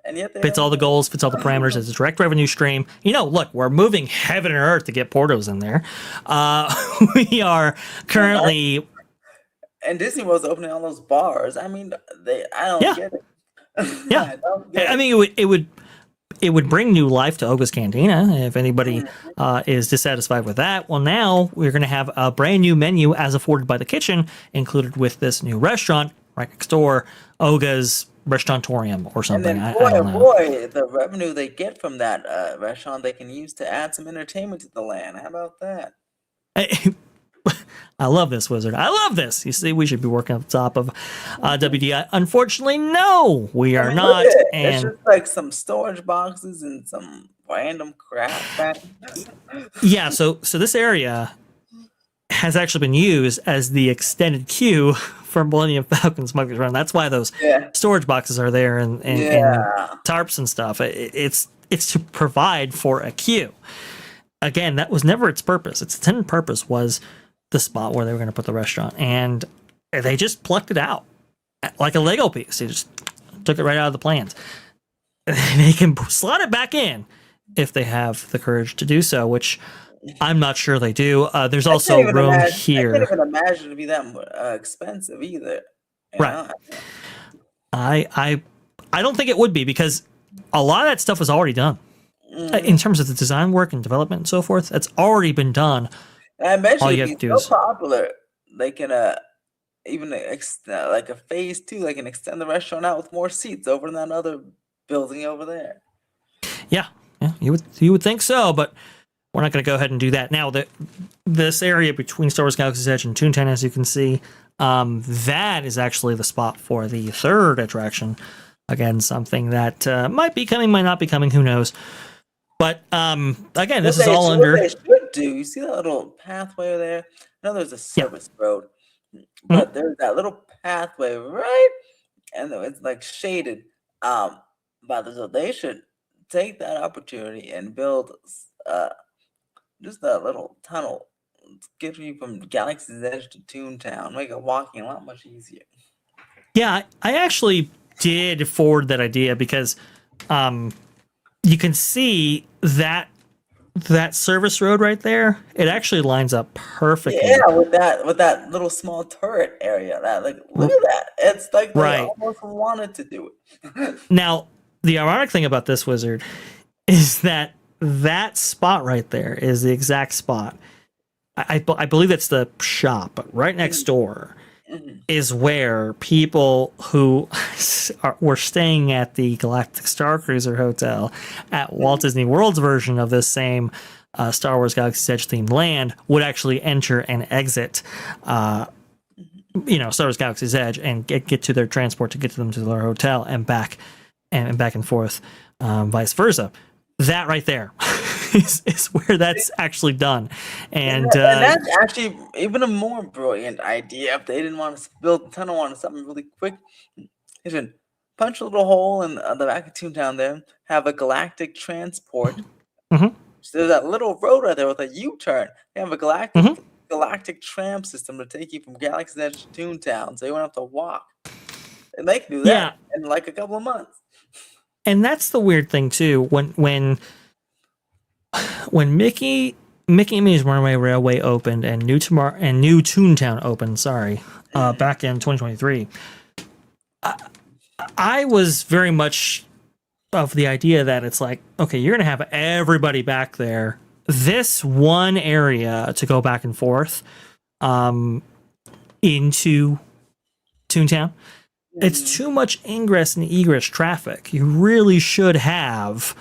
And yet fits all the goals, fits all the parameters. It's a direct revenue stream. Look, we're moving heaven and earth to get Portos in there. We are currently... And Disney World's opening all those bars. I mean, I don't get it. Yeah. I mean, it would bring new life to Oga's Cantina if anybody is dissatisfied with that. Well, now we're going to have a brand new menu as afforded by the kitchen included with this new restaurant right next door, Oga's Restaurantorium or something. And then, boy, the revenue they get from that restaurant, they can use to add some entertainment to the land. How about that? I love this, Wizard. I love this. You see, we should be working on the top of WDI. Unfortunately, no, we are not. And it's just like some storage boxes and some random crap. Yeah, so this area has actually been used as the extended queue for Millennium Falcon Smuggler's Run. That's why those storage boxes are there and tarps and stuff. It's to provide for a queue. Again, that was never its purpose. Its intended purpose was the spot where they were going to put the restaurant, and they just plucked it out like a Lego piece. They just took it right out of the plans. They can slot it back in if they have the courage to do so, which I'm not sure they do. There's also room here. I can't even imagine it to be that expensive either. Right. I don't think it would be, because a lot of that stuff was already done. In terms of the design work and development and so forth, it's already been done. I mentioned it'd be so popular, they can even like a phase two, like and extend the restaurant out with more seats over in that other building over there. Yeah, yeah, you would think so, but we're not going to go ahead and do that now. This area between Star Wars Galaxy's Edge and Toontown, as you can see, that is actually the spot for the third attraction. Again, something that might be coming, might not be coming, who knows. But again, this is all under. What they should do, you see that little pathway there? I know there's a service road, but there's that little pathway, right? And it's like shaded. But so they should take that opportunity and build just that little tunnel, get you from Galaxy's Edge to Toontown, make it walking a lot much easier. Yeah, I actually did forward that idea because you can see that service road right there. It actually lines up perfectly. Yeah, with that little small turret area. That look at that. It's like they almost wanted to do it. Now, the ironic thing about this, Wizard, is that spot right there is the exact spot. I believe it's the shop, but right next door is where people who were staying at the Galactic Star Cruiser Hotel at Walt Disney World's version of this same Star Wars Galaxy's Edge themed land would actually enter and exit Star Wars Galaxy's Edge and get to their transport to get to them to their hotel and back and forth, vice versa. That right there is where that's actually done. And that's actually even a more brilliant idea. If they didn't want to build a tunnel on something really quick, they should punch a little hole in the back of Toontown there, have a galactic transport. So there's that little road right there with a U-turn. They have a galactic tram system to take you from Galaxy's Edge to Toontown, so you won't have to walk. And they can do that in like a couple of months. And that's the weird thing too. When Mickey and Minnie's Runaway Railway opened and New Toontown opened, back in 2023, I was very much of the idea that it's like, okay, you're gonna have everybody back there. This one area to go back and forth into Toontown. It's too much ingress and egress traffic. You really should have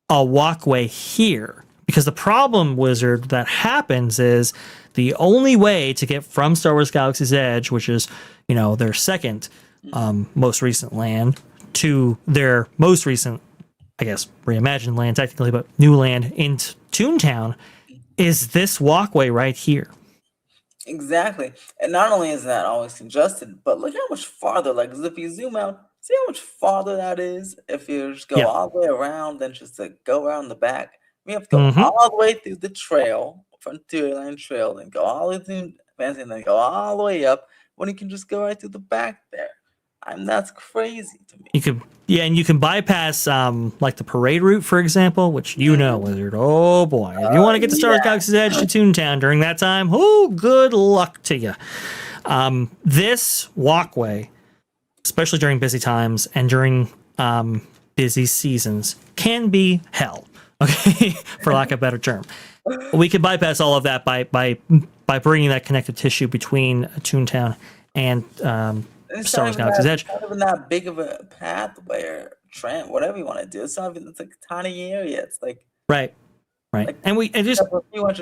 a walkway here, because the problem, Wizard, that happens is the only way to get from Star Wars Galaxy's Edge, which is, their second most recent land, to their most recent, I guess, reimagined land technically, but new land in Toontown, is this walkway right here. Exactly. And not only is that always congested, but look how much farther, like, 'cause if you zoom out, see how much farther that is if you just go all the way around than just to go around the back. We have to go all the way through the trail, Frontierland Trail, then go all the way through Fancy, and then go all the way up when you can just go right through the back there. That's crazy to me. And you can bypass like the parade route, for example, which Wizard. Oh boy, if you want to get to Star Wars Galaxy's Edge to Toontown during that time, good luck to you. This walkway, especially during busy times and during busy seasons, can be hell. Okay, for lack of a better term. We could bypass all of that by bringing that connective tissue between Toontown and Star Wars Galaxy's Edge. It's not even that big of a pathway or tram, whatever you want to do. It's not even. It's like a tiny area. It's like right, like, and just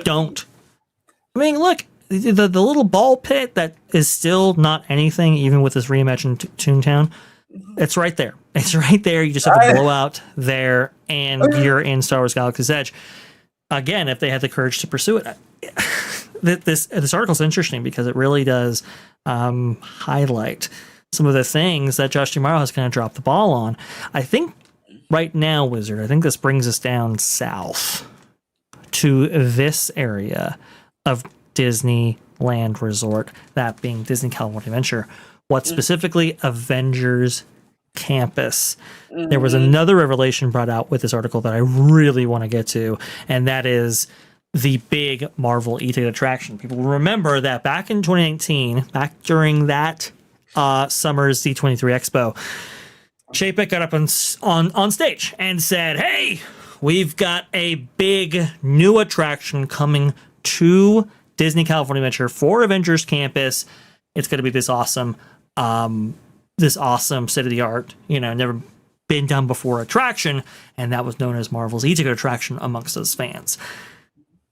don't. I mean, look, the little ball pit that is still not anything, even with this reimagined Toontown. It's right there. It's right there. You just have to blow out there, and you're in Star Wars Galaxy's Edge. Again, if they had the courage to pursue it. This article is interesting because it really does highlight some of the things that Josh D'Amaro has kind of dropped the ball on. I think right now, Wizard, I think this brings us down south to this area of Disneyland Resort, that being Disney California Adventure. What specifically Avengers Campus. There was another revelation brought out with this article that I really want to get to, and that is the big Marvel E-Ticket attraction. People remember that back in 2019, back during that summer's D23 Expo, Chapek got up on stage and said, "Hey, we've got a big new attraction coming to Disney California Adventure for Avengers Campus. it's going to be this awesome state of the art, never been done before attraction, and that was known as Marvel's Eat-A-Go attraction amongst those fans.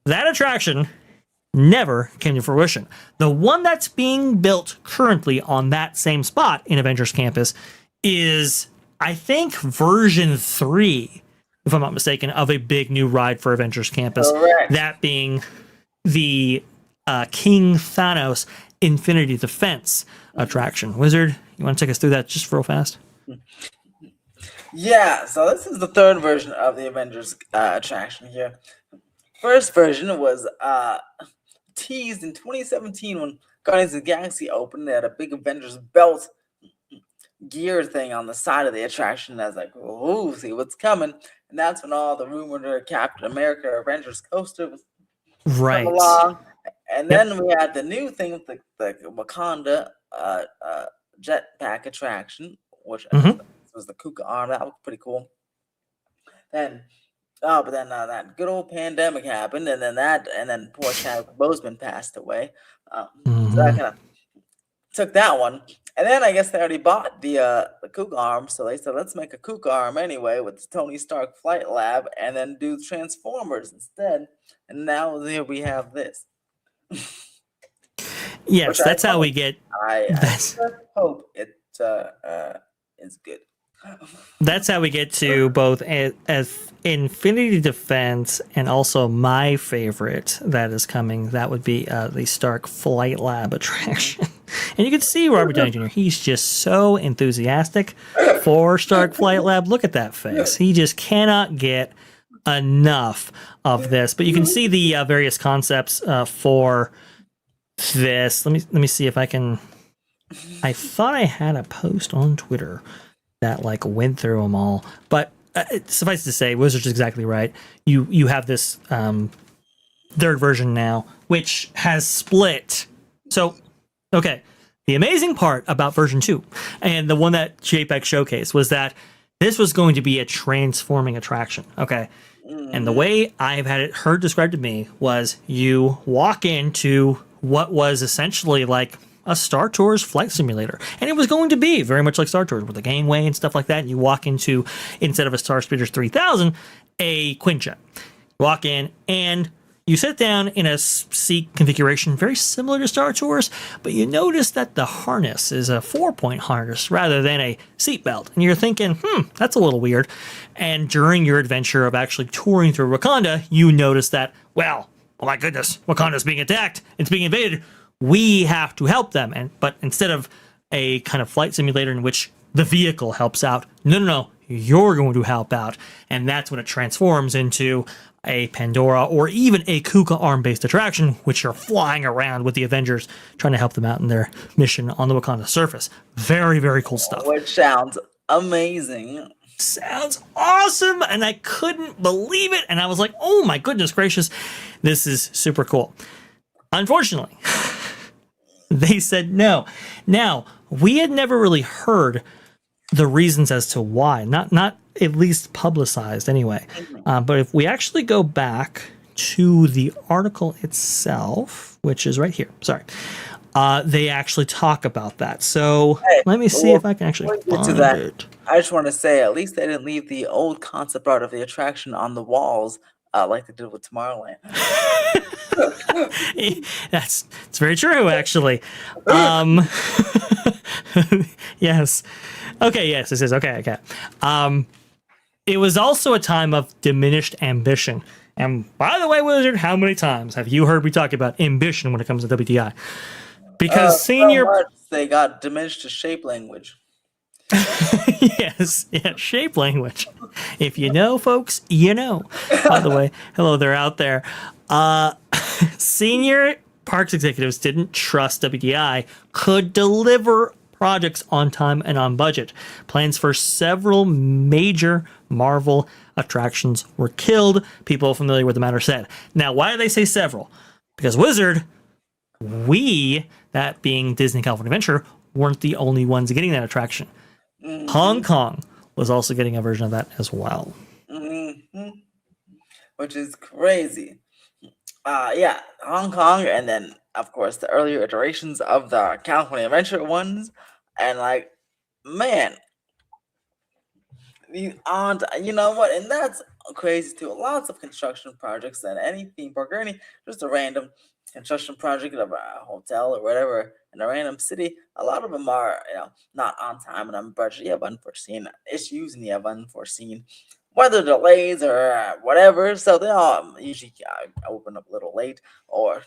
That attraction never came to fruition. The one that's being built currently on that same spot in Avengers Campus is, I think, version 3, if I'm not mistaken, of a big new ride for Avengers Campus. Correct. That being the King Thanos Infinity Defense attraction. Wizard, you want to take us through that just real fast? Yeah, so this is the third version of the Avengers attraction here. First version was teased in 2017 when Guardians of the Galaxy opened. They had a big Avengers belt gear thing on the side of the attraction. I was like, "Ooh, see what's coming!" And that's when all the rumored Captain America Avengers coaster was Right. come along. And then we had the new thing with the Wakanda jetpack attraction, which was the Kuka arm. That was pretty cool. Then but then that good old pandemic happened, and then poor Chadwick Boseman passed away. So that kind of took that one, and then I guess they already bought the Kuka arm, so they said let's make a Kuka arm anyway with the Tony Stark Flight Lab, and then do Transformers instead. And now here we have this. Yes, that's how we get. I just hope it is good. That's how we get to both as Infinity Defense and also my favorite that is coming. That would be the Stark Flight Lab attraction. And you can see Robert Downey Jr. He's just so enthusiastic for Stark Flight Lab. Look at that face. He just cannot get enough of this. But you can see the various concepts for this. Let me see if I can. I thought I had a post on Twitter that went through them all, but suffice to say, Wizard's exactly right. You have this third version now, which has split. So, okay, the amazing part about version 2 and the one that JPEG showcased was that this was going to be a transforming attraction. Okay, and the way I've had it heard described to me was you walk into what was essentially like a Star Tours flight simulator. And it was going to be very much like Star Tours with a gangway and stuff like that. And you walk into, instead of a Star Speeder 3000, a Quinjet. You walk in and you sit down in a seat configuration very similar to Star Tours, but you notice that the harness is a 4-point harness rather than a seatbelt. And you're thinking, that's a little weird. And during your adventure of actually touring through Wakanda, you notice that, well, oh my goodness, Wakanda's being attacked. It's being invaded. We have to help them. But instead of a kind of flight simulator in which the vehicle helps out, no, you're going to help out. And that's when it transforms into a Pandora or even a Kuka arm-based attraction, which are flying around with the Avengers trying to help them out in their mission on the Wakanda surface. Very, very cool stuff. Which sounds amazing. Sounds awesome, and I couldn't believe it. And I was like, oh my goodness gracious, this is super cool. Unfortunately, they said no. Now, we had never really heard the reasons as to why, not at least publicized anyway. But if we actually go back to the article itself, which is right here, sorry, they actually talk about that. So let me see if I can actually find it. I just want to say, at least they didn't leave the old concept art of the attraction on the walls like they did with Tomorrowland. That's very true, actually. Yes. Okay, yes, it says, okay. It was also a time of diminished ambition. And by the way, Wizard, how many times have you heard me talk about ambition when it comes to WTI? Because senior... So much they got diminished to shape language. Yes, shape language. If you know, folks, you know. By the way, hello there out there. Senior parks executives didn't trust WDI could deliver projects on time and on budget. Plans for several major Marvel attractions were killed, people familiar with the matter said. Now, why do they say several? Because Wizard, we, that being Disney California Adventure, weren't the only ones getting that attraction. Hong Kong was also getting a version of that as well. Which is crazy. Hong Kong, and then of course, the earlier iterations of the California Adventure ones, and like, man, these aren't, you know what? And that's crazy too. Lots of construction projects and any theme park or any just a random construction project of a hotel or whatever in a random city. A lot of them are, not on time and on budget. You have unforeseen issues and you have unforeseen weather delays or whatever. So they all usually open up a little late or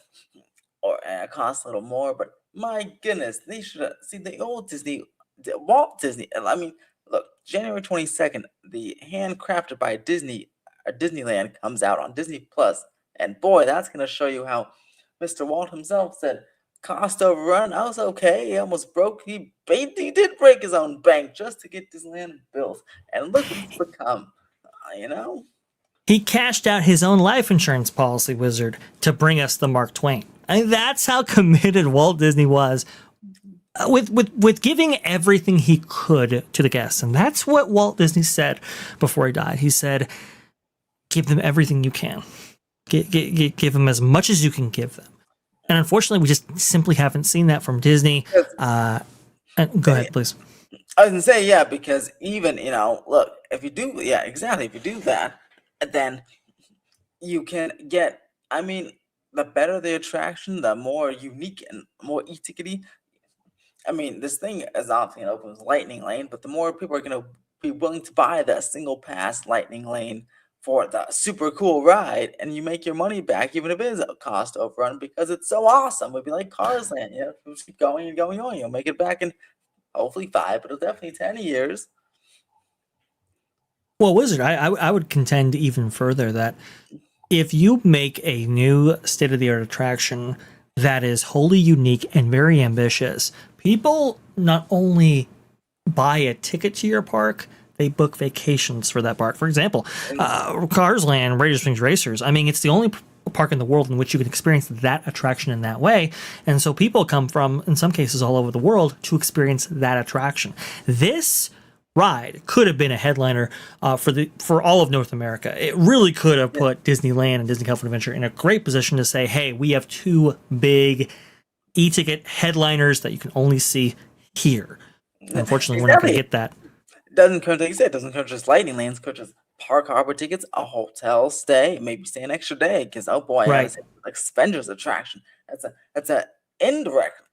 cost a little more. But my goodness, they should see the old Disney, the Walt Disney. I mean, look, January 22nd, the handcrafted by Disney, Disneyland comes out on Disney Plus, and boy, that's gonna show you how Mr. Walt himself said cost overrun. I was okay. He almost broke. He did break his own bank just to get Disneyland built, and look what it's become. You know. He cashed out his own life insurance policy, Wizard, to bring us the Mark Twain. I mean, that's how committed Walt Disney was with giving everything he could to the guests. And that's what Walt Disney said before he died. He said, give them everything you can. Give them as much as you can give them. And unfortunately, we just simply haven't seen that from Disney. Go ahead, please. I was gonna say, yeah, because even, look, if you do, yeah, exactly, if you do that, then you can get, I mean, the better the attraction, the more unique and more e-tickety. I mean, this thing is obviously going to open as Lightning Lane, but the more people are going to be willing to buy the single pass Lightning Lane for the super cool ride, and you make your money back, even if it is a cost overrun, because it's so awesome. It'd be like Cars Land, just keep going and going on. You'll make it back in hopefully 5, but it'll definitely 10 years. Well, Wizard, I would contend even further that if you make a new state-of-the-art attraction that is wholly unique and very ambitious, people not only buy a ticket to your park, they book vacations for that park. For example, Cars Land, Radiator Springs Racers. I mean, it's the only park in the world in which you can experience that attraction in that way. And so people come from, in some cases, all over the world to experience that attraction. This ride could have been a headliner for all of North America. It really could have put Disneyland and Disney California Adventure in a great position to say, hey, we have two big e-ticket headliners that you can only see here. Unfortunately, we're not going to get that. It doesn't come just Lightning Lanes, comes just park harbor tickets, a hotel stay, maybe stay an extra day, because oh boy, Right. like Spencer's attraction. That's a indirect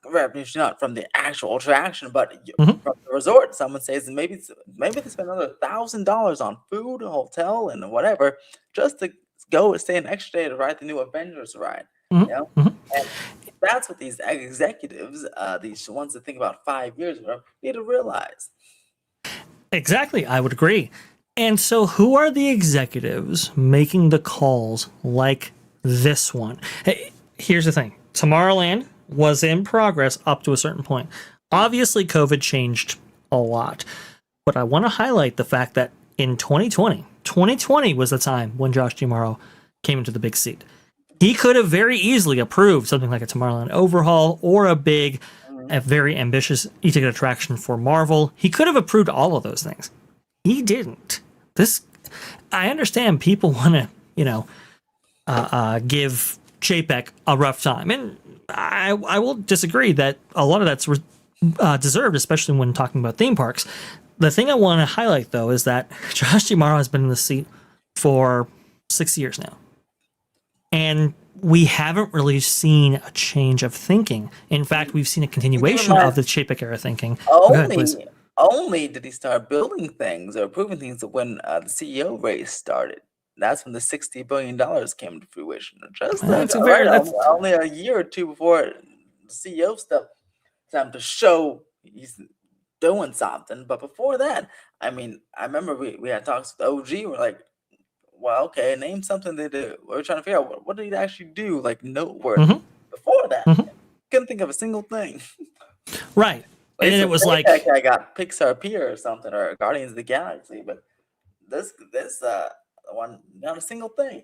revenue, not from the actual attraction, but from the resort. Someone says maybe they spend another $1,000 on food, hotel, and whatever, just to go and stay an extra day to ride the new Avengers ride. And that's what these executives, these ones that think about 5 years, need to realize. Exactly, I would agree. And so, who are the executives making the calls like this one? Hey, here's the thing: Tomorrowland was in progress up to a certain point. Obviously, COVID changed a lot, but I want to highlight the fact that in 2020 was the time when Josh D'Amaro came into the big seat. He could have very easily approved something like a Tomorrowland overhaul or a very ambitious e-ticket attraction for Marvel. He could have approved all of those things. He didn't. I understand people want to, give Chapek a rough time, and I will disagree that a lot of that's deserved, especially when talking about theme parks. The thing I want to highlight, though, is that Josh D'Amaro has been in the seat for 6 years now. And we haven't really seen a change of thinking. In fact, we've seen a continuation of the Chapek era thinking. Only did he start building things or approving things when the CEO race started. That's when the $60 billion came to fruition. Just only a year or two before the CEO stuff, time to show he's doing something. But before that, I mean, I remember we had talks with OG. We're like, well, okay, name something they do. We're trying to figure out what did he actually do, like noteworthy. Before that, couldn't think of a single thing. Right. And it was like I got Pixar Pier or something, or Guardians of the Galaxy, but this one, not a single thing.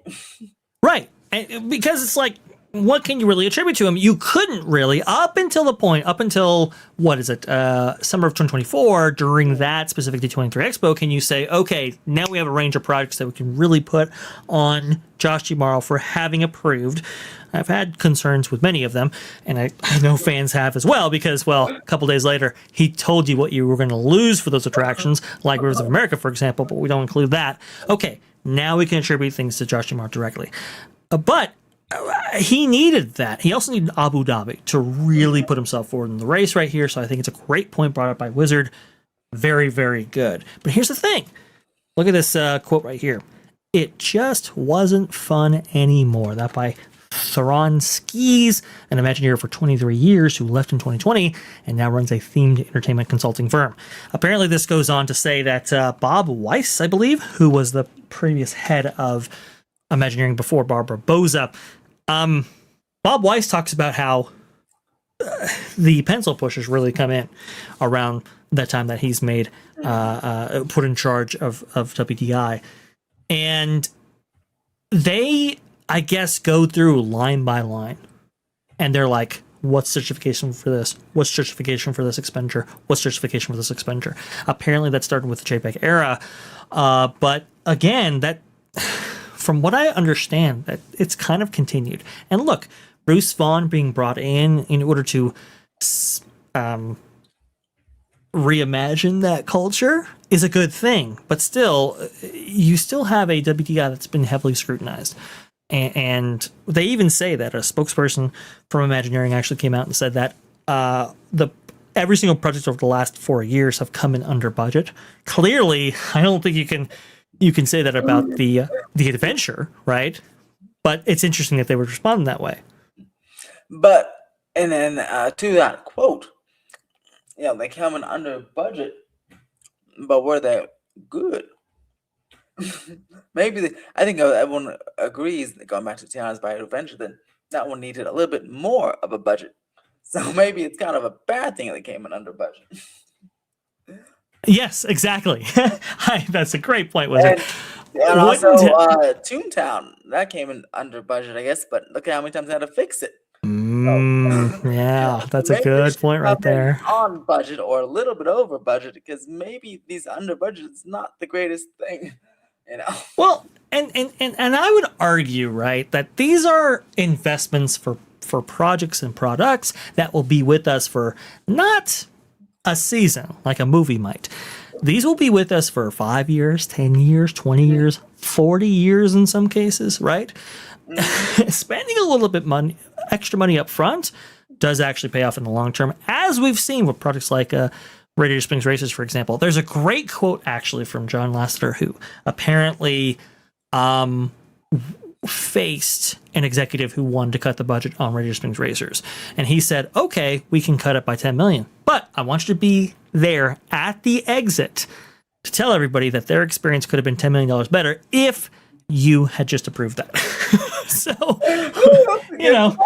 Right. And because it's like what can you really attribute to him? You couldn't really, up until what is it, summer of 2024, during that specific D23 Expo, can you say, okay, now we have a range of projects that we can really put on Josh G. Morrow for having approved. I've had concerns with many of them, and I know fans have as well, because, well, a couple days later, he told you what you were going to lose for those attractions, like Rivers of America, for example, but we don't include that. Okay, now we can attribute things to Josh G. Morrow directly. But he needed that. He also needed Abu Dhabi to really put himself forward in the race right here. So I think it's a great point brought up by Wizard. Very, very good. But here's the thing. Look at this quote right here. It just wasn't fun anymore. That by Theron Skis, an Imagineer for 23 years who left in 2020 and now runs a themed entertainment consulting firm. Apparently, this goes on to say that Bob Weiss, I believe, who was the previous head of Imagineering before Barbara Boza, Bob Weiss talks about how the pencil pushers really come in around that time that he's made put in charge of WDI, and they, I guess, go through line by line, and they're like, what's justification for this? What's justification for this expenditure? What's justification for this expenditure? Apparently that started with the JPEG era, but again, that from what I understand, that it's kind of continued. And look, Bruce Vaughan being brought in order to reimagine that culture is a good thing, but still, you still have a WDI that's been heavily scrutinized. And they even say that a spokesperson from Imagineering actually came out and said that every single project over the last 4 years have come in under budget. Clearly, I don't think you can say that about the adventure, right? But it's interesting that they would respond that way. But and then to that quote, yeah, they come in under budget, but were they good? Maybe I think everyone agrees that going back to Tiana's Bio Adventure, then that one needed a little bit more of a budget. So maybe it's kind of a bad thing that came in under budget. Yes, exactly. That's a great point, Wizard. And also Toontown, that came in under budget, I guess, but look at how many times they had to fix it. Yeah, that's a good point right there. On budget or a little bit over budget, because maybe these under budget is not the greatest thing, you know. Well, and I would argue, right, that these are investments for projects and products that will be with us for not a season like a movie might. These will be with us for 5 years, 10 years, 20 years, 40 years in some cases, right? Spending a little bit extra money up front does actually pay off in the long term, as we've seen with products like Radiator Springs Racers, for example. There's a great quote actually from John Lasseter, who apparently faced an executive who wanted to cut the budget on Radiator Springs Racers, and he said, okay, we can cut it by 10 million, but I want you to be there at the exit to tell everybody that their experience could have been $10 million better if you had just approved that. So, you know,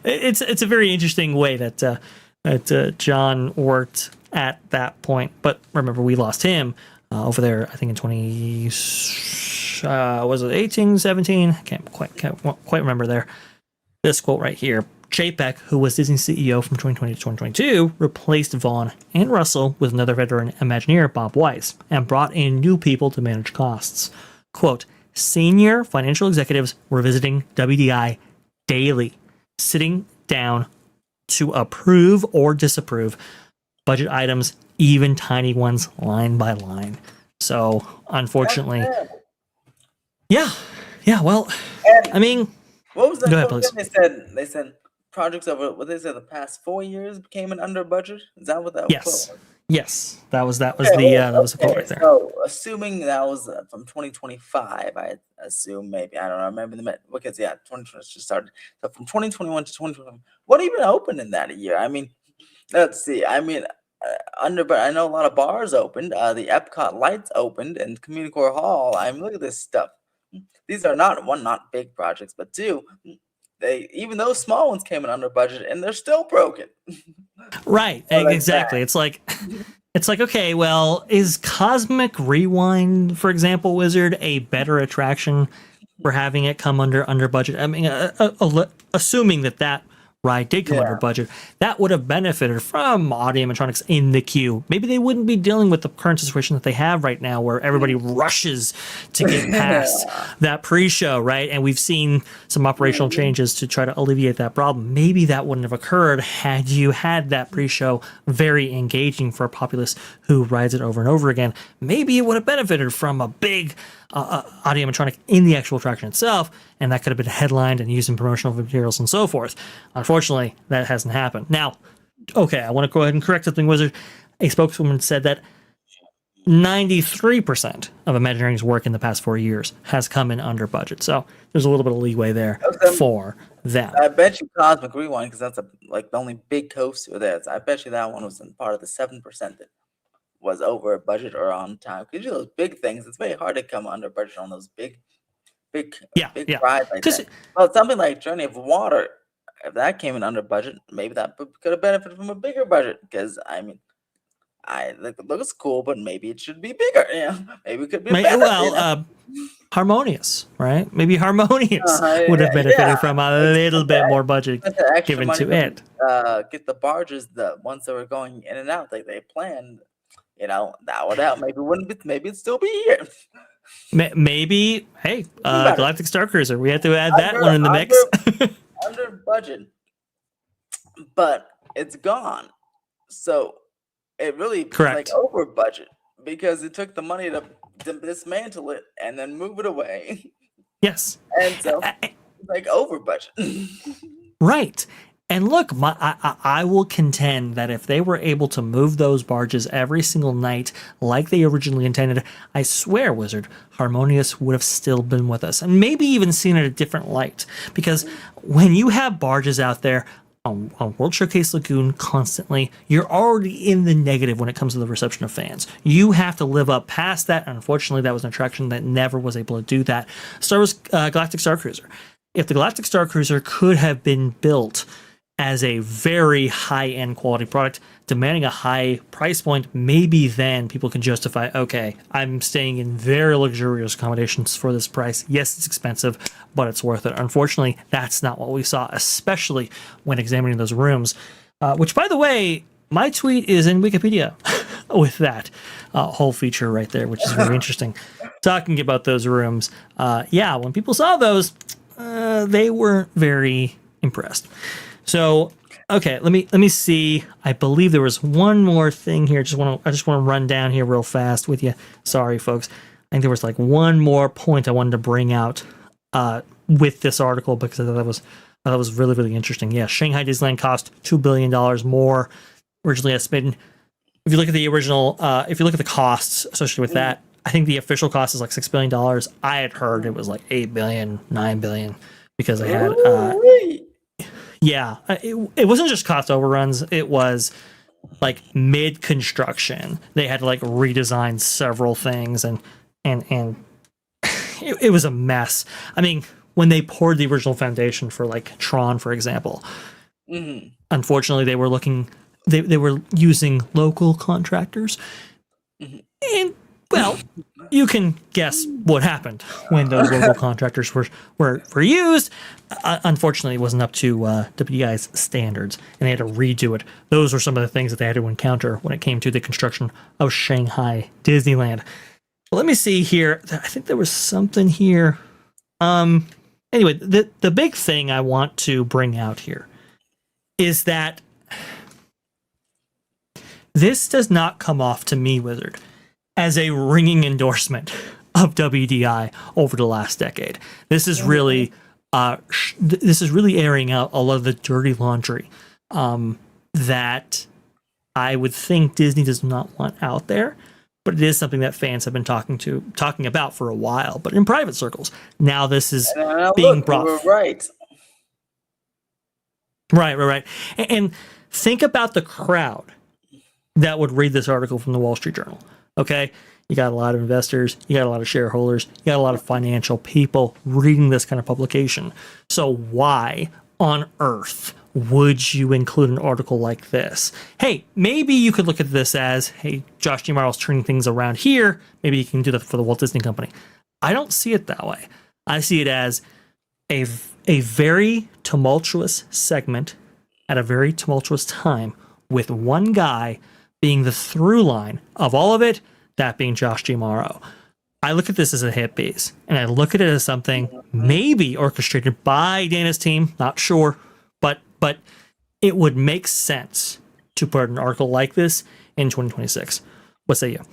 it's a very interesting way that John worked at that point. But remember, we lost him over there, I think in 20, was it 18, 17? I can't quite remember there. This quote right here. JPEG, who was Disney's CEO from 2020 to 2022, replaced Vaughn and Russell with another veteran Imagineer, Bob Weiss, and brought in new people to manage costs. Quote, senior financial executives were visiting WDI daily, sitting down to approve or disapprove budget items, even tiny ones, line by line. So, unfortunately, yeah, well, I mean, what was that? Go ahead, please. They said projects over what they said the past 4 years came in under budget. Is that what that was? Yes, that was the quote right there. So, assuming that was from 2025, I assume maybe I don't know. Remember because 2020 just started. So from 2021 to 2021, what even opened in that year? I mean, let's see. I mean, I know a lot of bars opened. The Epcot lights opened, and Community Core Hall. I mean, look at this stuff. These are not big projects, but two, even those small ones came in under budget, and they're still broken. Right, exactly. It's like, okay, well, is Cosmic Rewind, for example, Wizard, a better attraction for having it come under budget. I mean, assuming that ride did come under Yeah. budget, that would have benefited from audio animatronics in the queue. Maybe they wouldn't be dealing with the current situation that they have right now, where everybody rushes to get past that pre-show, right? And we've seen some operational changes to try to alleviate that problem. Maybe that wouldn't have occurred had you had that pre-show very engaging for a populace who rides it over and over again. Maybe it would have benefited from a big audio animatronic in the actual attraction itself, and that could have been headlined and used in promotional materials and so forth. Unfortunately, that hasn't happened. Now, okay, I want to go ahead and correct something, Wizard. A spokeswoman said that 93% of Imagineering's work in the past 4 years has come in under budget. So there's a little bit of leeway there for them. I bet you Cosmic Rewind, because that's like the only big coaster there. I bet you that one was in part of the 7% that was over budget or on time. Because those big things, it's very hard to come under budget on those big Yeah. rides like that. Well, something like Journey of Water, if that came in under budget, maybe that could have benefited from a bigger budget. Because I mean, it looks cool, but maybe it should be bigger. Yeah, maybe it could be better. Well, Harmonious, right? Maybe Harmonious would have benefited from a little bit more budget given to it. Get the barges, the ones that were going in and out like they planned. That would help. Maybe it wouldn't be. Maybe it'd still be here. Maybe, hey, Galactic Star Cruiser. We have to add that one in the mix. Under budget, but it's gone. So it really Correct. like over budget because it took the money to dismantle it and then move it away. Yes. And so it's like over budget. Right. And look, I will contend that if they were able to move those barges every single night like they originally intended, I swear, Wizard, Harmonious would have still been with us and maybe even seen it a different light. Because when you have barges out there on World Showcase Lagoon constantly, you're already in the negative when it comes to the reception of fans. You have to live up past that. And unfortunately, that was an attraction that never was able to do that. Star Wars Galactic Star Cruiser. If the Galactic Star Cruiser could have been built as a very high-end quality product, demanding a high price point, maybe then people can justify, okay, I'm staying in very luxurious accommodations for this price. Yes, it's expensive, but it's worth it. Unfortunately, that's not what we saw, especially when examining those rooms, which, by the way, my tweet is in Wikipedia with that whole feature right there, which is very interesting. Talking about those rooms, when people saw those, they weren't very impressed. So, okay, let me see. I believe there was one more thing here. I just want to run down here real fast with you. Sorry, folks. I think there was like one more point I wanted to bring out with this article because I thought that was really, really interesting. Yeah, Shanghai Disneyland cost $2 billion more originally estimated. If you look at the original, if you look at the costs associated with that, I think the official cost is like $6 billion. I had heard it was like $8 billion, $9 billion because they had. Yeah, it wasn't just cost overruns. It was like mid-construction. They had to like redesign several things, and it was a mess. I mean, when they poured the original foundation for like Tron, for example, unfortunately they were they were using local contractors, and well, you can guess what happened when those local contractors were used. Unfortunately, it wasn't up to WDI's standards, and they had to redo it. Those were some of the things that they had to encounter when it came to the construction of Shanghai Disneyland. Well, let me see here. I think there was something here. Anyway, the big thing I want to bring out here is that this does not come off to me, Wizard, as a ringing endorsement of WDI over the last decade. This is really airing out a lot of the dirty laundry that I would think Disney does not want out there, but it is something that fans have been talking about for a while, but in private circles. Now this is being brought. We're right. Right. And think about the crowd that would read this article from the Wall Street Journal. Okay, you got a lot of investors, you got a lot of shareholders, you got a lot of financial people reading this kind of publication. So why on earth would you include an article like this? Hey, maybe you could look at this as, hey, Josh D'Amaro's turning things around here. Maybe you can do that for the Walt Disney Company. I don't see it that way. I see it as a very tumultuous segment at a very tumultuous time, with one guy being the through line of all of it, that being Josh G. Morrow. I look at this as a hit piece, and I look at it as something maybe orchestrated by Dana's team, not sure, but it would make sense to put an article like this in 2026. What say you?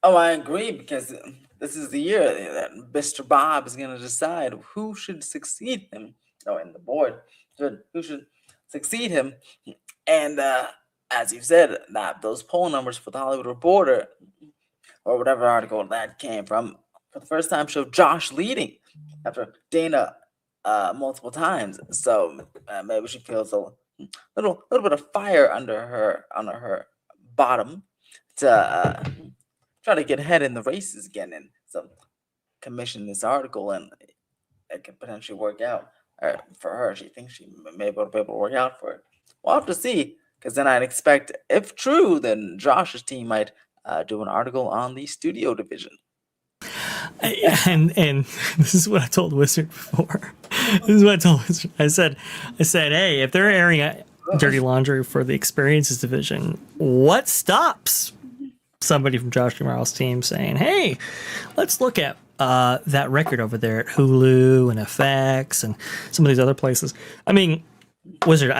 Oh, I agree, because this is the year that Mr. Bob is going to decide who should succeed him. Oh, and the board who should succeed him. And as you said, that those poll numbers for the Hollywood Reporter, or whatever article that came from, for the first time showed Josh leading after Dana multiple times. So maybe she feels a little bit of fire under her bottom to try to get ahead in the races again, and so commission this article, and it could potentially work out for her. She thinks she may be able to work out for it. We'll have to see, because then I'd expect, if true, then Josh's team might do an article on the studio division. And this is what I told Wizard before. This is what I told Wizard. I said, hey, if they're airing dirty laundry for the experiences division, what stops somebody from Josh Morrow's team saying, hey, let's look at that record over there at Hulu and FX and some of these other places? I mean, Wizard,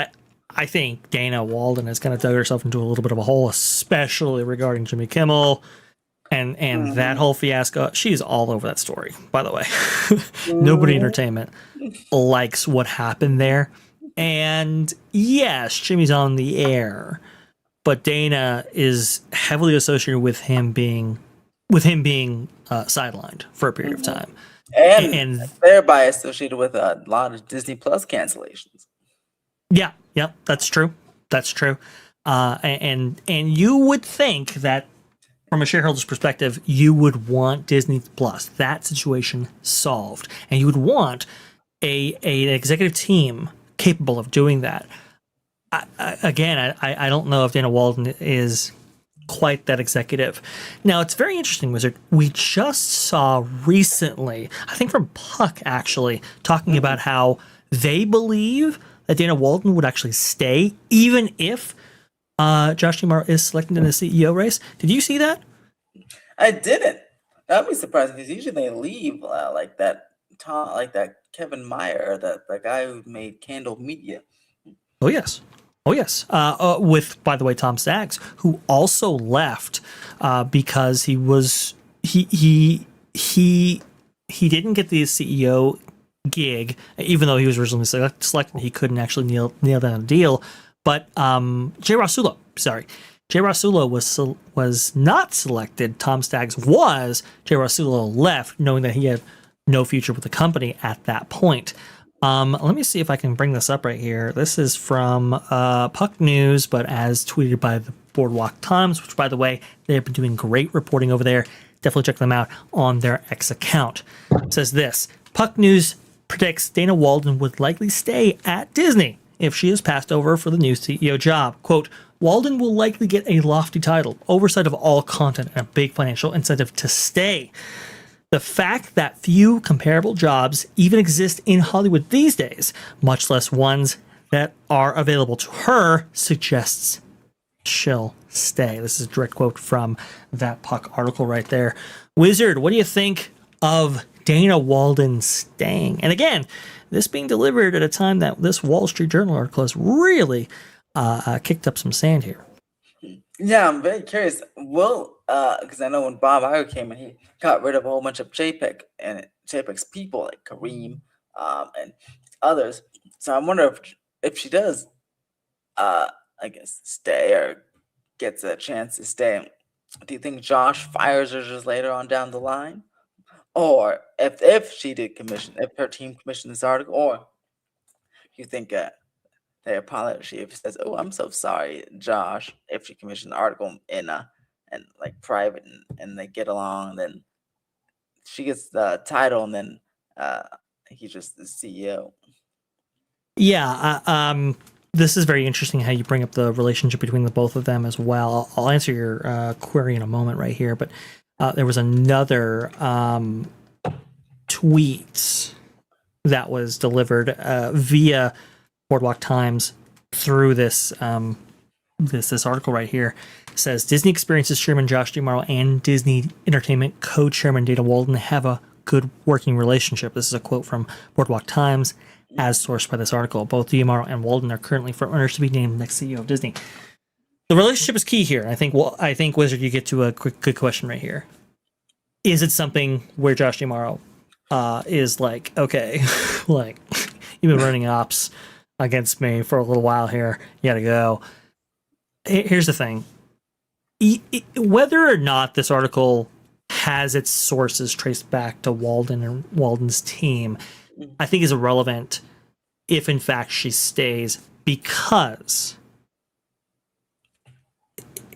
I think Dana Walden has kind of dug herself into a little bit of a hole, especially regarding Jimmy Kimmel and that whole fiasco. She's all over that story, by the way. Nobody Entertainment likes what happened there. And yes, Jimmy's on the air, but Dana is heavily associated with him being sidelined for a period of time, and thereby associated with a lot of Disney Plus cancellations. Yeah, that's true. And you would think that from a shareholder's perspective, you would want Disney Plus, that situation solved, and you would want an executive team capable of doing that. I don't know if Dana Walden is quite that executive. Now, it's very interesting, Wizard. We just saw recently, I think from Puck actually, talking about how they believe that Dana Walden would actually stay, even if Josh Tomorrow is selected in the CEO race. Did you see that? I didn't. That'd be surprising, because usually they leave like that Kevin Meyer, the guy who made Candle Media. Oh yes. With, by the way, Tom Staggs, who also left because he didn't get the CEO gig, even though he was originally selected. He couldn't actually nail down a deal. But Jay Rasulo was not selected. Tom Staggs was. Jay Rasulo left, knowing that he had no future with the company at that point. Let me see if I can bring this up right here. This is from Puck News, but as tweeted by the Boardwalk Times, which, by the way, they've been doing great reporting over there. Definitely check them out on their X account. It says this: Puck News predicts Dana Walden would likely stay at Disney if she is passed over for the new CEO job. Quote, Walden will likely get a lofty title, oversight of all content, and a big financial incentive to stay. The fact that few comparable jobs even exist in Hollywood these days, much less ones that are available to her, suggests she'll stay. This is a direct quote from that Puck article right there. Wizard, what do you think of Dana Walden staying? And again, this being delivered at a time that this Wall Street Journal article has really kicked up some sand here. Yeah, I'm very curious. Well, because I know when Bob Iger came in, he got rid of a whole bunch of JPEG's people, like Kareem and others. So I wonder if she does, I guess, stay or gets a chance to stay. Do you think Josh fires her just later on down the line? Or if she did if her team commissioned this article, or do you think their pilot chief says, "Oh, I'm so sorry, Josh," if she commissioned the article in and like private, and they get along, then she gets the title, and then he's just the CEO. Yeah, this is very interesting how you bring up the relationship between the both of them as well. I'll answer your query in a moment right here, but there was another tweet that was delivered via Boardwalk Times through this this article right here. It says Disney Experiences Chairman Josh D'Amaro and Disney Entertainment co-chairman Dana Walden have a good working relationship. This is a quote from Boardwalk Times, as sourced by this article. Both D'Amaro and Walden are currently front runners to be named next CEO of Disney. The relationship is key here. I think Wizard, you get to a good question right here. Is it something where Josh D'Amaro is like, okay, like you've been running ops against me for a little while here. You got to go. Here's the thing. Whether or not this article has its sources traced back to Walden and Walden's team, I think is irrelevant if in fact she stays, because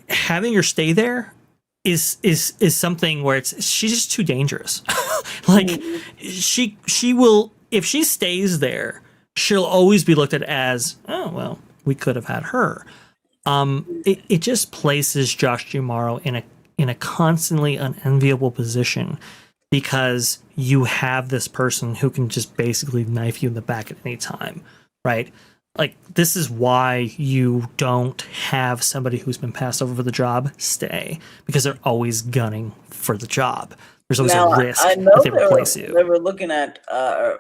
having her stay there is something where she's just too dangerous. Like she will, if she stays there, she'll always be looked at as, oh well, we could have had her. It just places Josh D'Amaro in a constantly unenviable position, because you have this person who can just basically knife you in the back at any time, right? Like, this is why you don't have somebody who's been passed over for the job stay, because they're always gunning for the job. There's always a risk that they replace you. They were looking at, I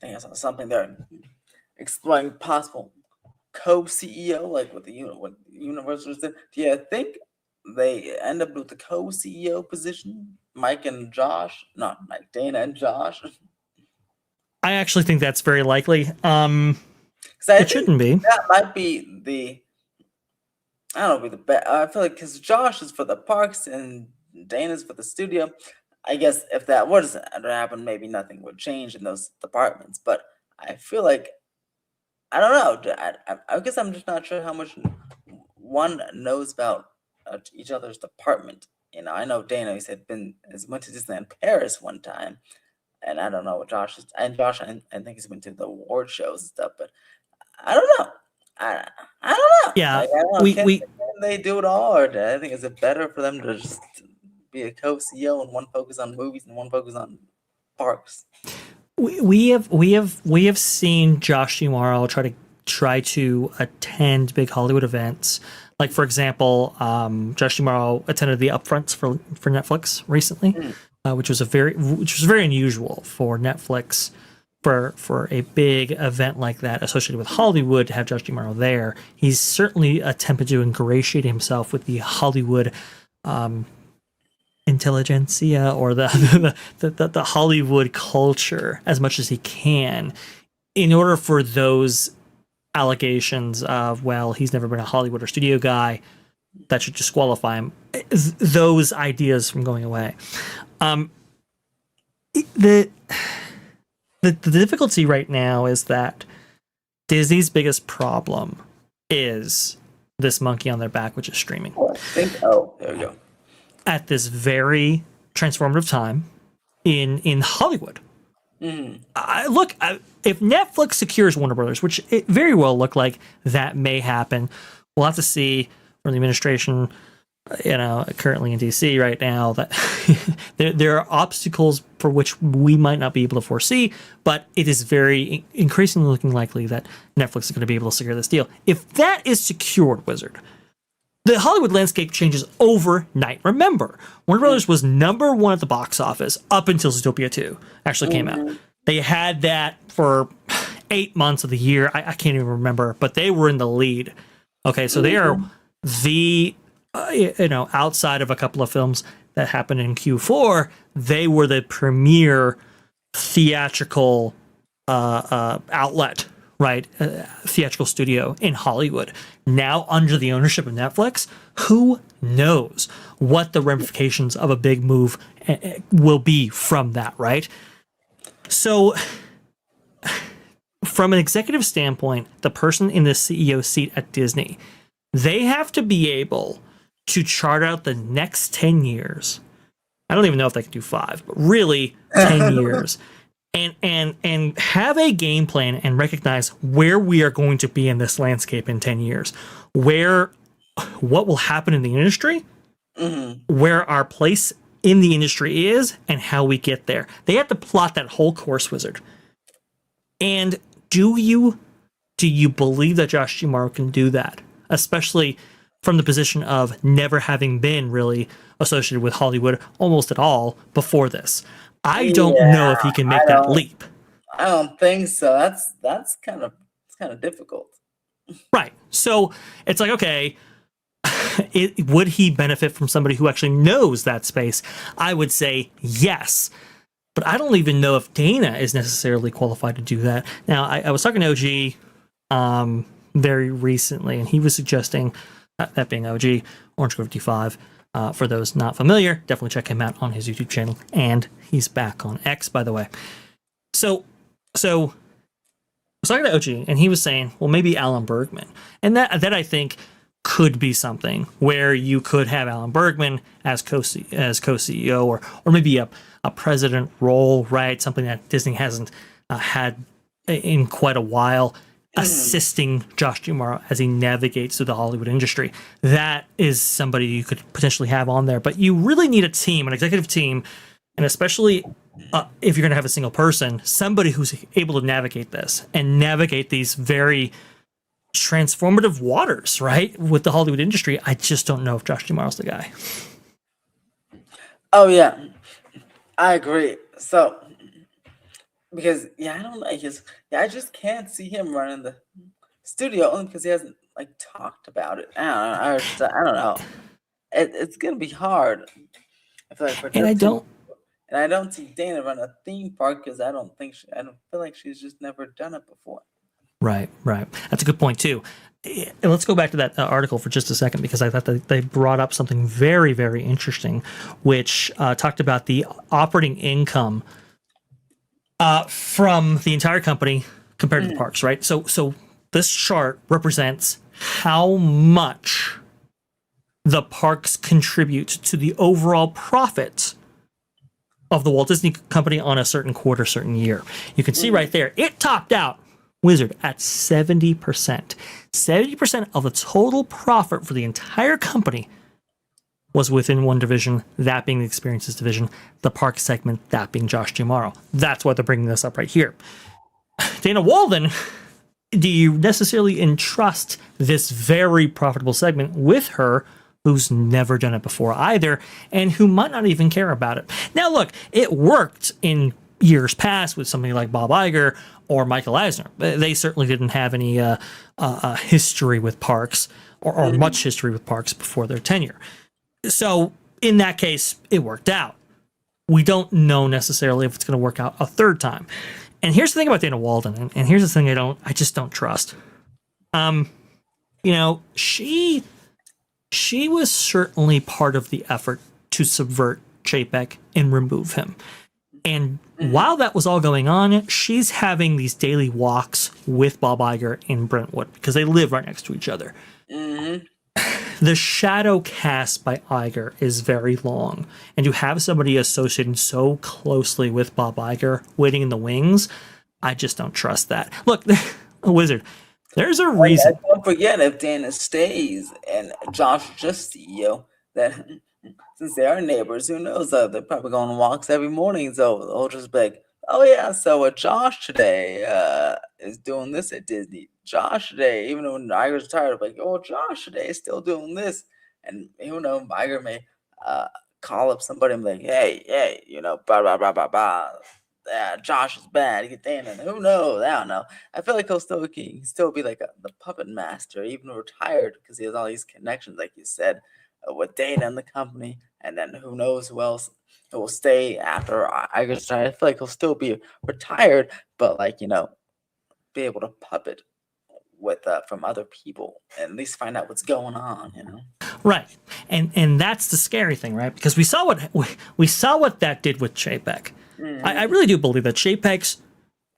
think I saw something there, exploring possible co-CEO, like with the Universal. Do you think they end up with the co-CEO position? Mike and Josh? Not Mike, Dana and Josh? I actually think that's very likely. It shouldn't be. That might be the, I don't know, the best. I feel like because Josh is for the parks and Dana's for the studio. I guess if that were to happen, maybe nothing would change in those departments. But I feel like, I don't know. I guess I'm just not sure how much one knows about each other's department. You know, I know Dana, he said, went to Disneyland Paris one time. And I don't know what Josh is. And Josh, I think he's been to the award shows and stuff. But I don't know. I don't know. Yeah, like, I don't know. Can they do it all, or I think is it better for them to just be a co-CEO and one focus on movies and one focus on parks? We have seen Josh D'Amaro try to attend big Hollywood events. Like, for example, Josh D'Amaro attended the upfronts for Netflix recently, which was very unusual for Netflix. For a big event like that associated with Hollywood, to have Josh D'Amaro there. He's certainly attempted to ingratiate himself with the Hollywood intelligentsia, or the Hollywood culture, as much as he can, in order for those allegations of, well, he's never been a Hollywood or studio guy, that should disqualify him, those ideas from going away. The difficulty right now is that Disney's biggest problem is this monkey on their back, which is streaming. There we go. At this very transformative time in Hollywood. If Netflix secures Warner Brothers, which it very well looked like that may happen, we'll have to see from the administration, currently in DC right now, that there are obstacles for which we might not be able to foresee, but it is very increasingly looking likely that Netflix is going to be able to secure this deal. If that is secured, Wizard, the Hollywood landscape changes overnight. Remember, Warner Brothers was number one at the box office up until Zootopia 2 actually came out. They had that for 8 months of the year. I can't even remember, but they were in the lead. Okay, so they are the outside of a couple of films that happened in Q4, they were the premier theatrical outlet, right? Theatrical studio in Hollywood. Now, under the ownership of Netflix, who knows what the ramifications of a big move will be from that, right? So, from an executive standpoint, the person in the CEO seat at Disney, they have to be able to chart out the next 10 years. I don't even know if they can do 5, but really 10 years. And have a game plan and recognize where we are going to be in this landscape in 10 years. What will happen in the industry, where our place in the industry is and how we get there. They have to plot that whole course, Wizard. And do you believe that Josh Duhamel can do that, especially from the position of never having been really associated with Hollywood almost at all before this? I don't know if he can make that leap. I don't think so. That's kind of difficult. Right. So it's like, okay, would he benefit from somebody who actually knows that space? I would say yes. But I don't even know if Dana is necessarily qualified to do that. Now, I was talking to OG very recently, and he was suggesting, that being OG, Orange Grove 55, for those not familiar, definitely check him out on his YouTube channel. And he's back on X, by the way. So I was talking to OG, and he was saying, well, maybe Alan Bergman. And that I think could be something where you could have Alan Bergman as co-CEO, or maybe a president role, right? Something that Disney hasn't had in quite a while, assisting Josh Duhamel as he navigates through the Hollywood industry. That is somebody you could potentially have on there, but you really need a team, an executive team, and especially if you're going to have a single person, somebody who's able to navigate this and navigate these very transformative waters, right, with the Hollywood industry. I just don't know if Josh Duhamel's the guy. Oh yeah, I agree. So because I don't know, I just can't see him running the studio only because he hasn't like talked about it. I don't know. It's gonna be hard. I feel like And I don't see Dana run a theme park because I don't feel like she's just never done it before. Right. That's a good point too. And let's go back to that article for just a second, because I thought that they brought up something very, very interesting, which talked about the operating income from the entire company compared to the parks, right? So this chart represents how much the parks contribute to the overall profit of the Walt Disney Company on a certain quarter, certain year. You can see right there, it topped out, Wizard, at 70%. 70% of the total profit for the entire company was within one division, that being the experiences division, the park segment, that being Josh Duhamel. That's why they're bringing this up right here. Dana Walden, do you necessarily entrust this very profitable segment with her, who's never done it before either, and who might not even care about it? Now, look, it worked in years past with somebody like Bob Iger or Michael Eisner. They certainly didn't have any history with parks or much history with parks before their tenure. So in that case, it worked out. We don't know necessarily if it's going to work out a third time. And here's the thing about Dana Walden, and here's the thing I just don't trust. She was certainly part of the effort to subvert Chapek and remove him. And while that was all going on, she's having these daily walks with Bob Iger in Brentwood because they live right next to each other. The shadow cast by Iger is very long. And to have somebody associated so closely with Bob Iger waiting in the wings, I just don't trust that. Look, Wizard, there's a reason. Don't forget, if Dana stays and Josh is just CEO, that since they are neighbors, who knows? They're probably going on walks every morning, so they'll just be like, oh yeah, so Josh today is doing this at Disney. Josh today, even when Iger's tired, like, oh, Josh today is still doing this. And who knows, Iger may call up somebody and be like, hey, blah, blah, blah, blah, blah. Josh is bad. Get Dana. Who knows? I don't know. I feel like he'll still be like the puppet master, even retired, because he has all these connections, like you said, with Dana and the company. And then who knows who else will stay after Iger's retired. I feel like he'll still be retired, but be able to puppet with from other people and at least find out what's going on, Right. And that's the scary thing, right? Because we saw what that did with Chapek. I really do believe that Chapek's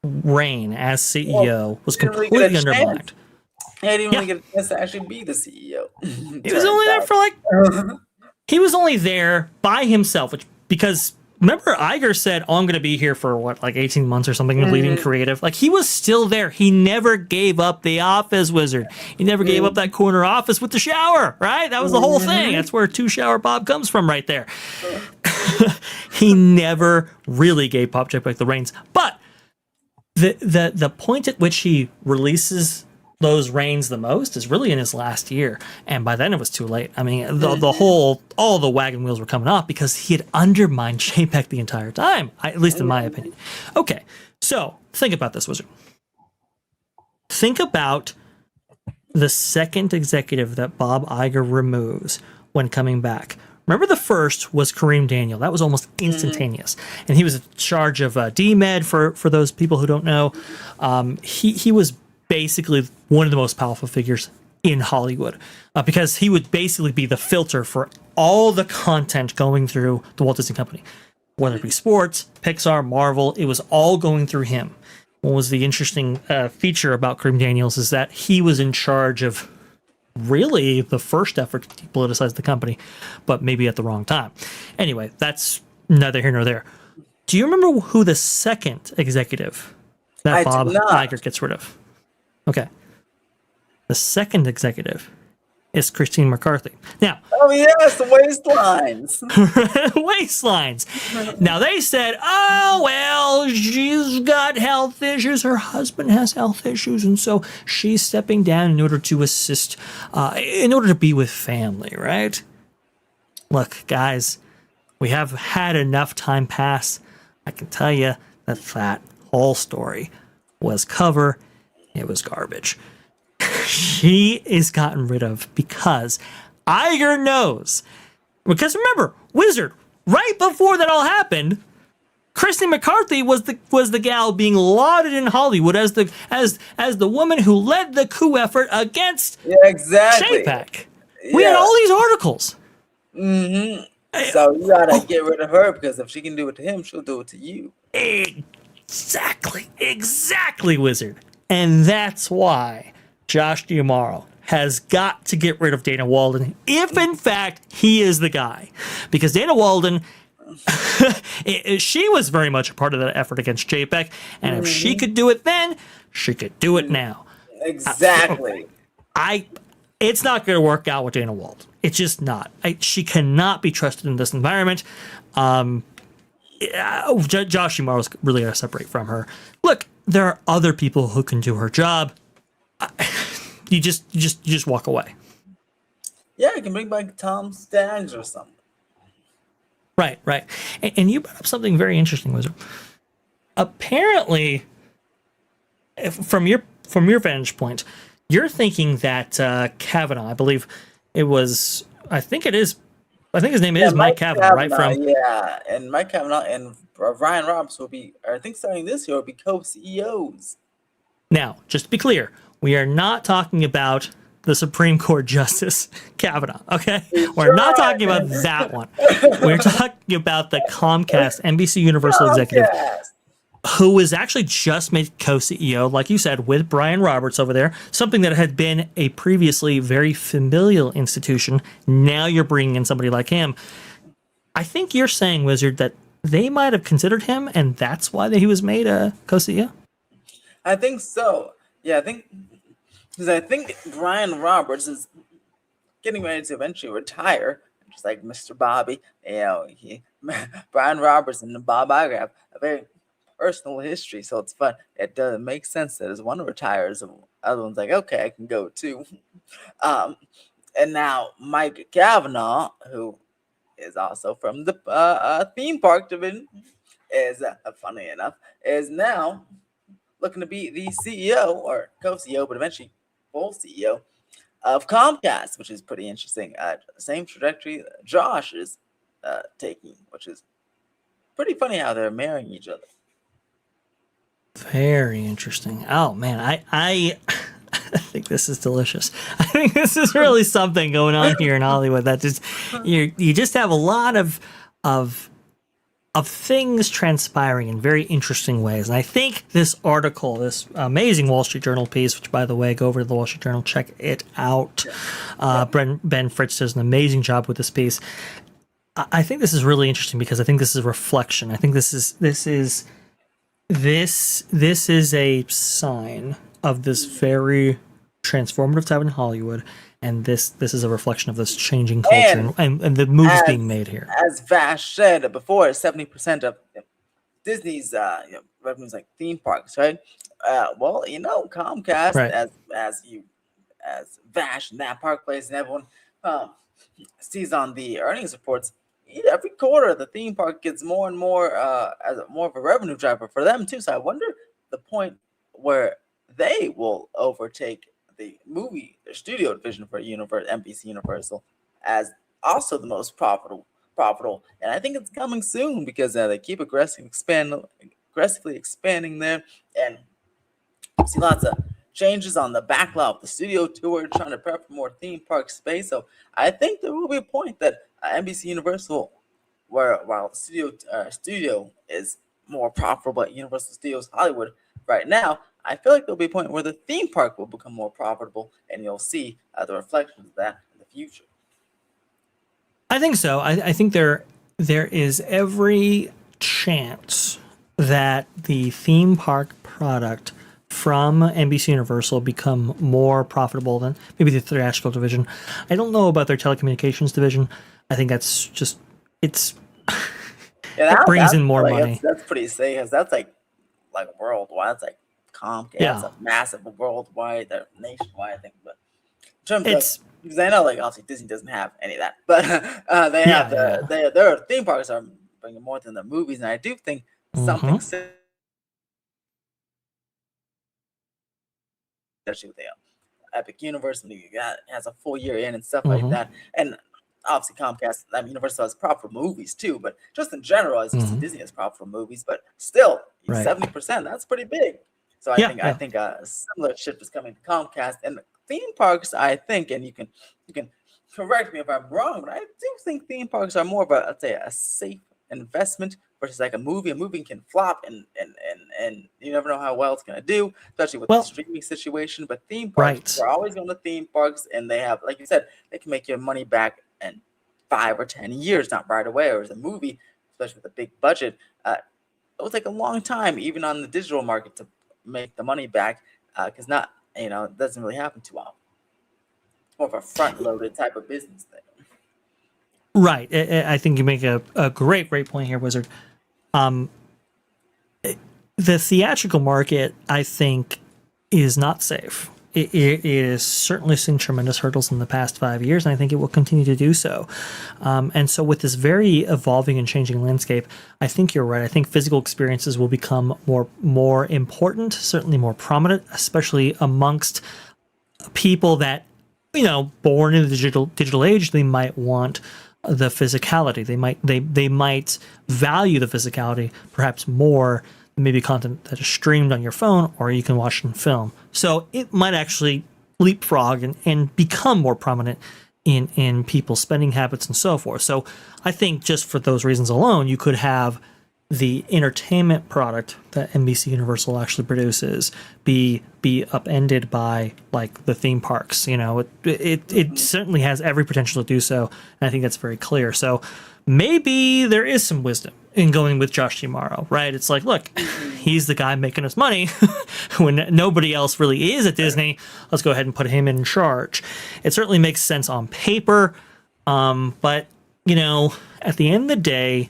reign as CEO was completely undermined. He didn't really get a chance to actually be the CEO. He was only there for he was only there by himself, because remember Iger said, oh, I'm going to be here for 18 months or something, leading creative. He was still there. He never gave up the office, Wizard. He never gave up that corner office with the shower, right? That was the whole thing. That's where Two Shower Bob comes from right there. He never really gave J-Pac the reins. But the point at which he releases those reins the most is really in his last year, and by then it was too late. I mean, all the wagon wheels were coming off because he had undermined J-Pac the entire time, at least in my opinion. Okay, so think about this, Wizard. Think about the second executive that Bob Iger removes when coming back. Remember, the first was Kareem Daniel. That was almost instantaneous. And he was in charge of D-Med, for those people who don't know. He was basically one of the most powerful figures in Hollywood because he would basically be the filter for all the content going through the Walt Disney Company. Whether it be sports, Pixar, Marvel, it was all going through him. What was the interesting feature about Kareem Daniels is that he was in charge of really the first effort to depoliticize the company, but maybe at the wrong time. Anyway, that's neither here nor there. Do you remember who the second executive that Bob Iger gets rid of? Okay. The second executive is Christine McCarthy. Now, oh yes, the waistlines. Waistlines. Now they said, oh well, she's got health issues. Her husband has health issues, and so she's stepping down in order to assist, in order to be with family. Right? Look, guys, we have had enough time pass. I can tell you that whole story was cover. It was garbage. She is gotten rid of because Iger knows. Because remember, Wizard, right before that all happened, Christine McCarthy was the gal being lauded in Hollywood as the woman who led the coup effort against J-Pac. Yeah. We had all these articles. Mm-hmm. So you gotta get rid of her because if she can do it to him, she'll do it to you. Exactly, Wizard. And that's why Josh D'Amaro has got to get rid of Dana Walden, if in fact he is the guy. Because Dana Walden, she was very much a part of that effort against J-Pac, and if she could do it then, she could do it now. Exactly. It's not going to work out with Dana Walden. It's just not. She cannot be trusted in this environment. Josh D'Amaro's really got to separate from her. Look, there are other people who can do her job. You just walk away. Yeah, you can bring back Tom Staggs or something. Right. And you brought up something very interesting, Wizard. Apparently, from your vantage point, you're thinking that Kavanaugh, I believe it was, I think his name is Mike Kavanaugh, right? And Mike Kavanaugh and Ryan Roberts will be, I think starting this year, will be co-CEOs. Now, just to be clear, we are not talking about the Supreme Court Justice Kavanaugh, okay? We're not talking about that one. We're talking about the Comcast NBC Universal executive who was actually just made co-CEO, like you said, with Brian Roberts over there, something that had been a previously very familial institution. Now you're bringing in somebody like him. I think you're saying, Wizard, that they might have considered him, and that's why he was made a co-CEO? I think so. Yeah, I think Brian Roberts is getting ready to eventually retire, just like Mr. Bobby. Brian Roberts and Bob Iger have a very personal history, so it's fun. It does make sense that as one retires, the other one's like, okay, I can go too. And now Mike Kavanaugh, who is also from the theme park division, is funny enough, is now looking to be the CEO or co-CEO, but eventually full CEO of Comcast, which is pretty interesting. Same trajectory Josh is taking, which is pretty funny how they're marrying each other. Very interesting. Oh man, I think this is delicious. I think this is really something going on here in Hollywood. That just you just have a lot of things transpiring in very interesting ways. And I think this article, this amazing Wall Street Journal piece, which by the way, go over to the Wall Street Journal, check it out. Ben Fritz does an amazing job with this piece. I think this is really interesting because I think this is a reflection. I think this is a sign of this very transformative time in Hollywood, and this is a reflection of this changing culture And and the moves as being made here. Vash said before, 70% of Disney's revenues like theme parks, right? Well, Comcast, Right. as Vash and that park place and everyone um, sees on the earnings reports, every quarter the theme park gets more and more more of a revenue driver for them too. So I wonder the point where they will overtake the studio division for NBC Universal as also the most profitable. And I think it's coming soon because they keep aggressively expanding there, and see lots of changes on the backlot of the studio tour, trying to prep for more theme park space. So I think there will be a point that NBC Universal, while the studio is more profitable at Universal Studios Hollywood right now, I feel like there'll be a point where the theme park will become more profitable, and you'll see the reflections of that in the future. I think so. I think there is every chance that the theme park product from NBC Universal become more profitable than maybe the theatrical division. I don't know about their telecommunications division. I think that's just it brings in more money. That's pretty safe, because that's like worldwide. That's like Comcast. Yeah. That's a massive worldwide, they're nationwide, I think. But in terms It's of, because I know, like, obviously Disney doesn't have any of that, but they have yeah. their theme parks are bringing more than the movies, and I do think something Mhm. especially with the Epic Universe, when you got has a full year in and stuff like Mhm. that. And obviously Comcast, Universal has profitable movies too, but just in general, as you see, Mhm. Disney has profitable movies, but still, Right. 70%, that's pretty big. So Yeah. I Yeah. think a similar shift is coming to Comcast and theme parks. I think, and you can correct me if I'm wrong, but I do think theme parks are more of a, let's say, a safe investment versus like a movie. A movie can flop, and you never know how well it's gonna do, especially with the Well, streaming situation. But theme parks, right. we're always going to theme parks, and they have, like you said, they can make your money back in 5 or 10 years, not right away. Or as a movie, especially with a big budget, it will take a long time, even on the digital market, to make the money back, because not it doesn't really happen too often. It's more of a front loaded type of business thing. Right. I think you make a great point here, Wizard. Um, the theatrical market, I think, is not safe. It is certainly seen tremendous hurdles in the past 5 years, and I think it will continue to do so. And so, with this very evolving and changing landscape, I think you're right. I think physical experiences will become more important, certainly more prominent, especially amongst people that born in the digital age. They might want the physicality. They might value the physicality perhaps more than maybe content that is streamed on your phone or you can watch in film. So it might actually leapfrog and become more prominent in people's spending habits and so forth. So I think just for those reasons alone, you could have the entertainment product that NBC Universal actually produces be upended by like the theme parks. It certainly has every potential to do so, and I think that's very clear. So maybe there is some wisdom in going with Josh D'Amaro, right? It's like, look, he's the guy making us money when nobody else really is at Disney. Let's go ahead and put him in charge. It certainly makes sense on paper, but at the end of the day,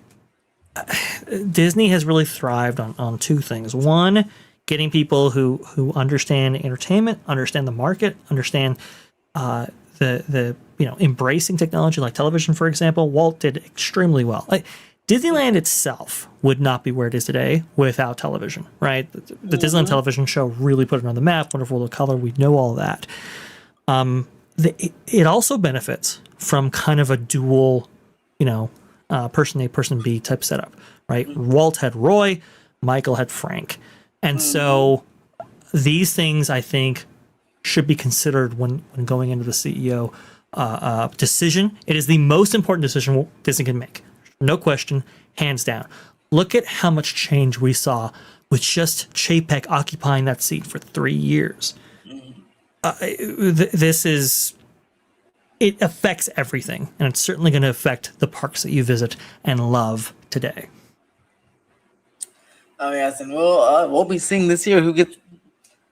Disney has really thrived on two things. One, getting people who understand entertainment, understand the market, understand the embracing technology like television, for example. Walt did extremely well. Like Disneyland itself would not be where it is today without television, right? The Disneyland television show really put it on the map. Wonderful World of Color, we know all of that. It also benefits from kind of a dual, person A, person B type setup, right? Walt had Roy, Michael had Frank. And so these things, I think, should be considered when going into the CEO decision. It is the most important decision Disney can make. No question, hands down. Look at how much change we saw with just Chapek occupying that seat for 3 years. It affects everything, and it's certainly going to affect the parks that you visit and love today. Oh yes, and we'll be seeing this year who gets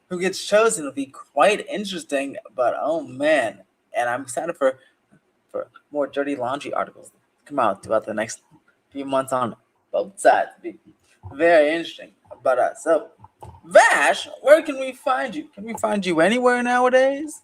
who gets chosen will be quite interesting. But oh man, and I'm excited for more dirty laundry articles to come out throughout the next few months on both sides. It'll be very interesting. But so Vash, where can we find you? Can we find you anywhere nowadays?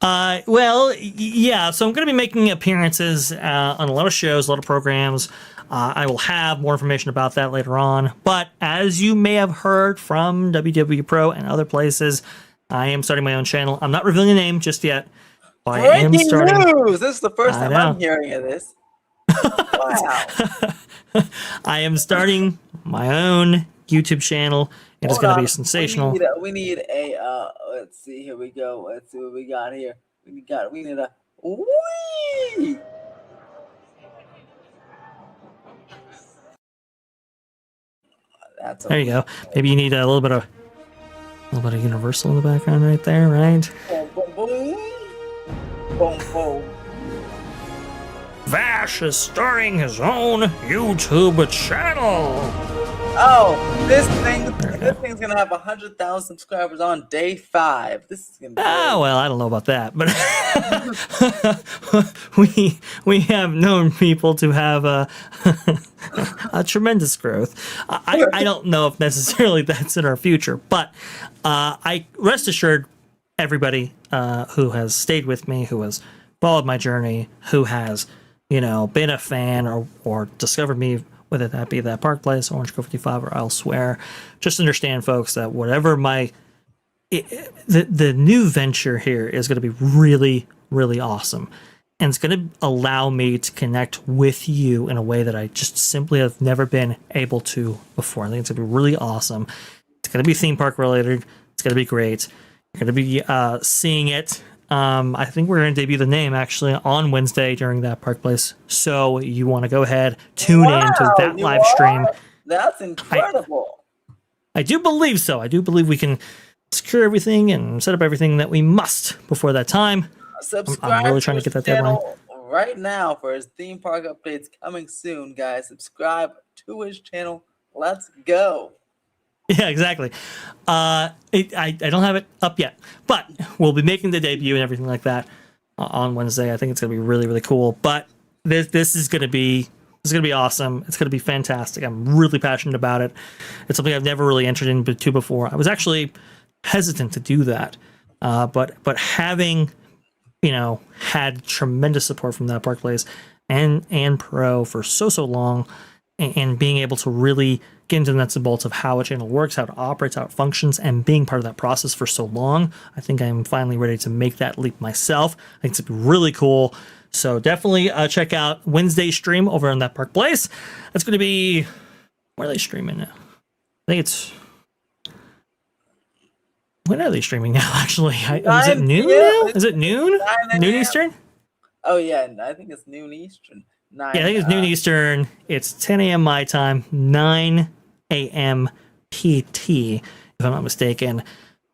Well, yeah. So I'm going to be making appearances on a lot of shows, a lot of programs. I will have more information about that later on. But as you may have heard from WW Pro and other places, I am starting my own channel. I'm not revealing a name just yet. But I am Breaking starting. news! This is the first I time know. I'm hearing of this. Wow. I am starting my own YouTube channel. It is Hold going to be on. sensational. We need a let's see, here we go. Let's see what we got here. We need a wee. That's a There you wee. go. Maybe you need a little bit of Universal in the background right there, right? Boom boom boom. Boom boom. Vash is starting his own YouTube channel. Oh, this go. thing's gonna have 100,000 subscribers on day 5. This is gonna be Oh well, I don't know about that, but we have known people to have a tremendous growth. I don't know if necessarily that's in our future, but I rest assured, everybody who has stayed with me, who has followed my journey, who has been a fan or discovered me, whether that be that Park Place, Orange Grove 55, or elsewhere, just understand, folks, that whatever the new venture here is going to be really, really awesome. And it's going to allow me to connect with you in a way that I just simply have never been able to before. I think it's going to be really awesome. It's going to be theme park related. It's going to be great. You're going to be seeing it. I think we're going to debut the name actually on Wednesday during that Park Place. So you want to go ahead, tune in to that live stream. That's incredible. I do believe so. I do believe we can secure everything and set up everything that we must before that time. Subscribe I'm really trying to get that deadline right now for his theme park updates coming soon, guys. Subscribe to his channel. Let's go. Yeah, exactly. I don't have it up yet, but we'll be making the debut and everything like that on Wednesday. I think it's going to be really, really cool. But this is going to be awesome. It's going to be fantastic. I'm really passionate about it. It's something I've never really entered into before. I was actually hesitant to do that, but having had tremendous support from that Park Place and Pro for so long, and being able to really get into the nuts and bolts of how a channel works, how it operates, how it functions, and being part of that process for so long, I think I'm finally ready to make that leap myself. I think it's really cool. So definitely check out Wednesday's stream over on that Park Place. That's going to be, where are they streaming now? I think it's, when are they streaming now, actually? Is it noon now? Is it noon? Noon Eastern? Oh, yeah, I think it's noon Eastern. Yeah, I think it's noon Eastern. It's 10 a.m. my time, 9 a.m. PT, if I'm not mistaken.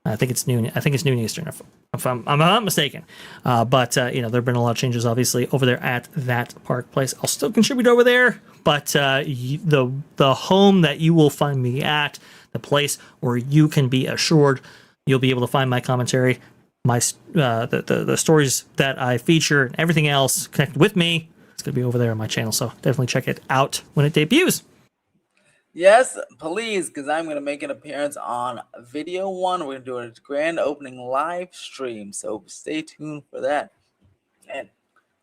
I think it's noon. I think it's noon Eastern, if I'm not mistaken. But there've been a lot of changes, obviously, over there at that Park Place. I'll still contribute over there, but the home that you will find me at, the place where you can be assured you'll be able to find my commentary, my the stories that I feature, and everything else connected with me. It's going to be over there on my channel, so definitely check it out when it debuts. Yes, please, because I'm going to make an appearance on Video 1. We're going to do a grand opening live stream, so stay tuned for that. And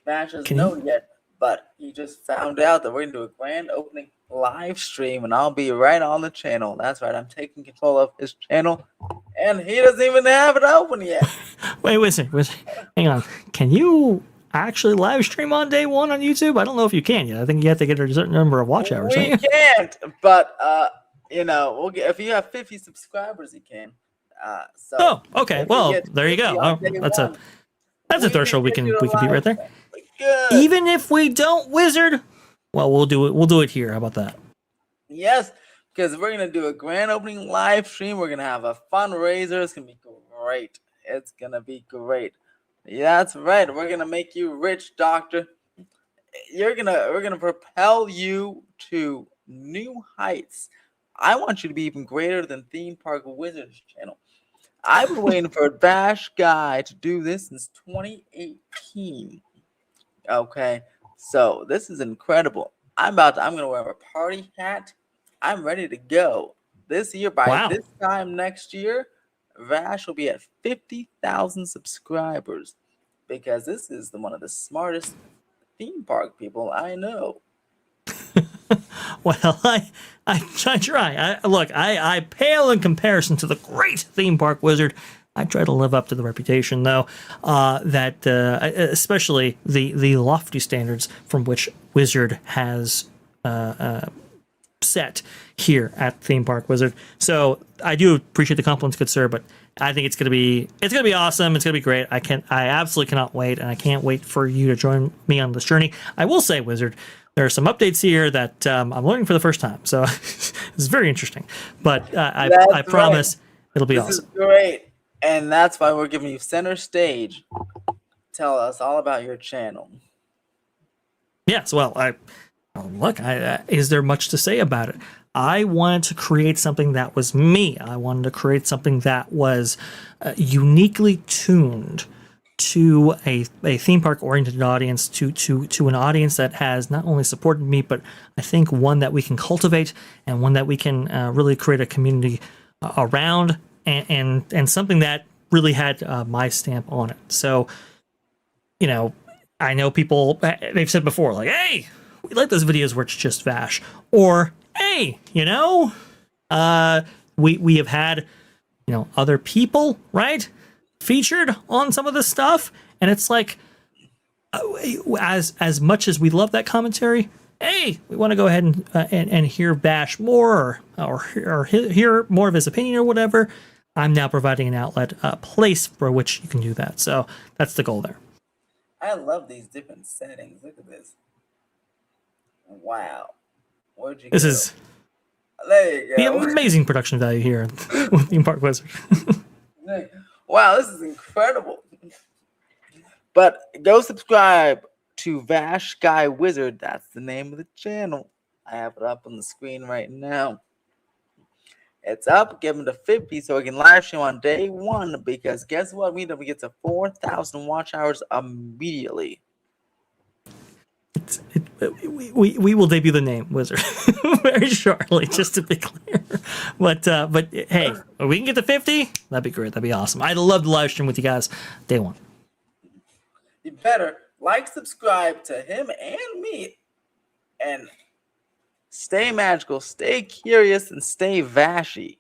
Bash doesn't know yet, but he just found out that we're going to do a grand opening live stream, and I'll be right on the channel. That's right, I'm taking control of his channel, and he doesn't even have it open yet. Wait, hang on. Can you actually live stream on day 1 on YouTube? I don't know if you can yet. I think you have to get a certain number of watch hours. We can't, but we'll get, if you have 50 subscribers, you can. Oh, okay. Well, there you go. That's a threshold we can beat right there. Good. Even if we don't wizard, well, we'll do it here. How about that? Yes, because we're gonna do a grand opening live stream. We're gonna have a fundraiser. It's gonna be great. It's gonna be great. Yeah, that's right. We're gonna make you rich, Doctor. We're gonna propel you to new heights. I want you to be even greater than Theme Park Wizards channel. I've been waiting for a Vash guy to do this since 2018. Okay, so this is incredible. I'm gonna wear a party hat. I'm ready to go. This year, by Wow. this time next year, Vash will be at 50,000 subscribers because this is one of the smartest theme park people I know. Well, I try. I pale in comparison to the great theme park wizard. I try to live up to the reputation, though, that especially the lofty standards from which Wizard has set here at Theme Park Wizard. So I do appreciate the compliments, good sir, but I think it's gonna be awesome. It's gonna be great. I absolutely cannot wait, and I can't wait for you to join me on this journey. I will say, Wizard, there are some updates here that I'm learning for the first time, so it's very interesting. But I promise it'll be awesome. This is great, and that's why we're giving you center stage. Tell us all about your channel. Yes, well, is there much to say about it? I wanted to create something that was me. I wanted to create something that was uniquely tuned to a theme park oriented audience, to an audience that has not only supported me, but I think one that we can cultivate and one that we can really create a community around, and something that really had my stamp on it. So, you know, I know people, they've said before, like, hey, we like those videos where it's just Vash, or hey, we have had, other people, right, featured on some of this stuff, and it's like, as much as we love that commentary, hey, we want to go ahead and hear Vash more, or hear more of his opinion or whatever. I'm now providing an outlet, a place for which you can do that. So that's the goal there. I love these different settings. Look at this. Wow. Where'd you go? This is there you go. The amazing production value here with Theme Park Wizard. Wow, this is incredible. But go subscribe to Vash Guy Wizard. That's the name of the channel. I have it up on the screen right now. It's up. Give him to 50 so we can live stream on day one. Because guess what? We get to 4,000 watch hours immediately. We will debut the name Wizard very shortly, just to be clear. But hey, if we can get to 50, that'd be great. That'd be awesome. I'd love to live stream with you guys day one. You better subscribe to him and me, and stay magical, stay curious, and stay vashy.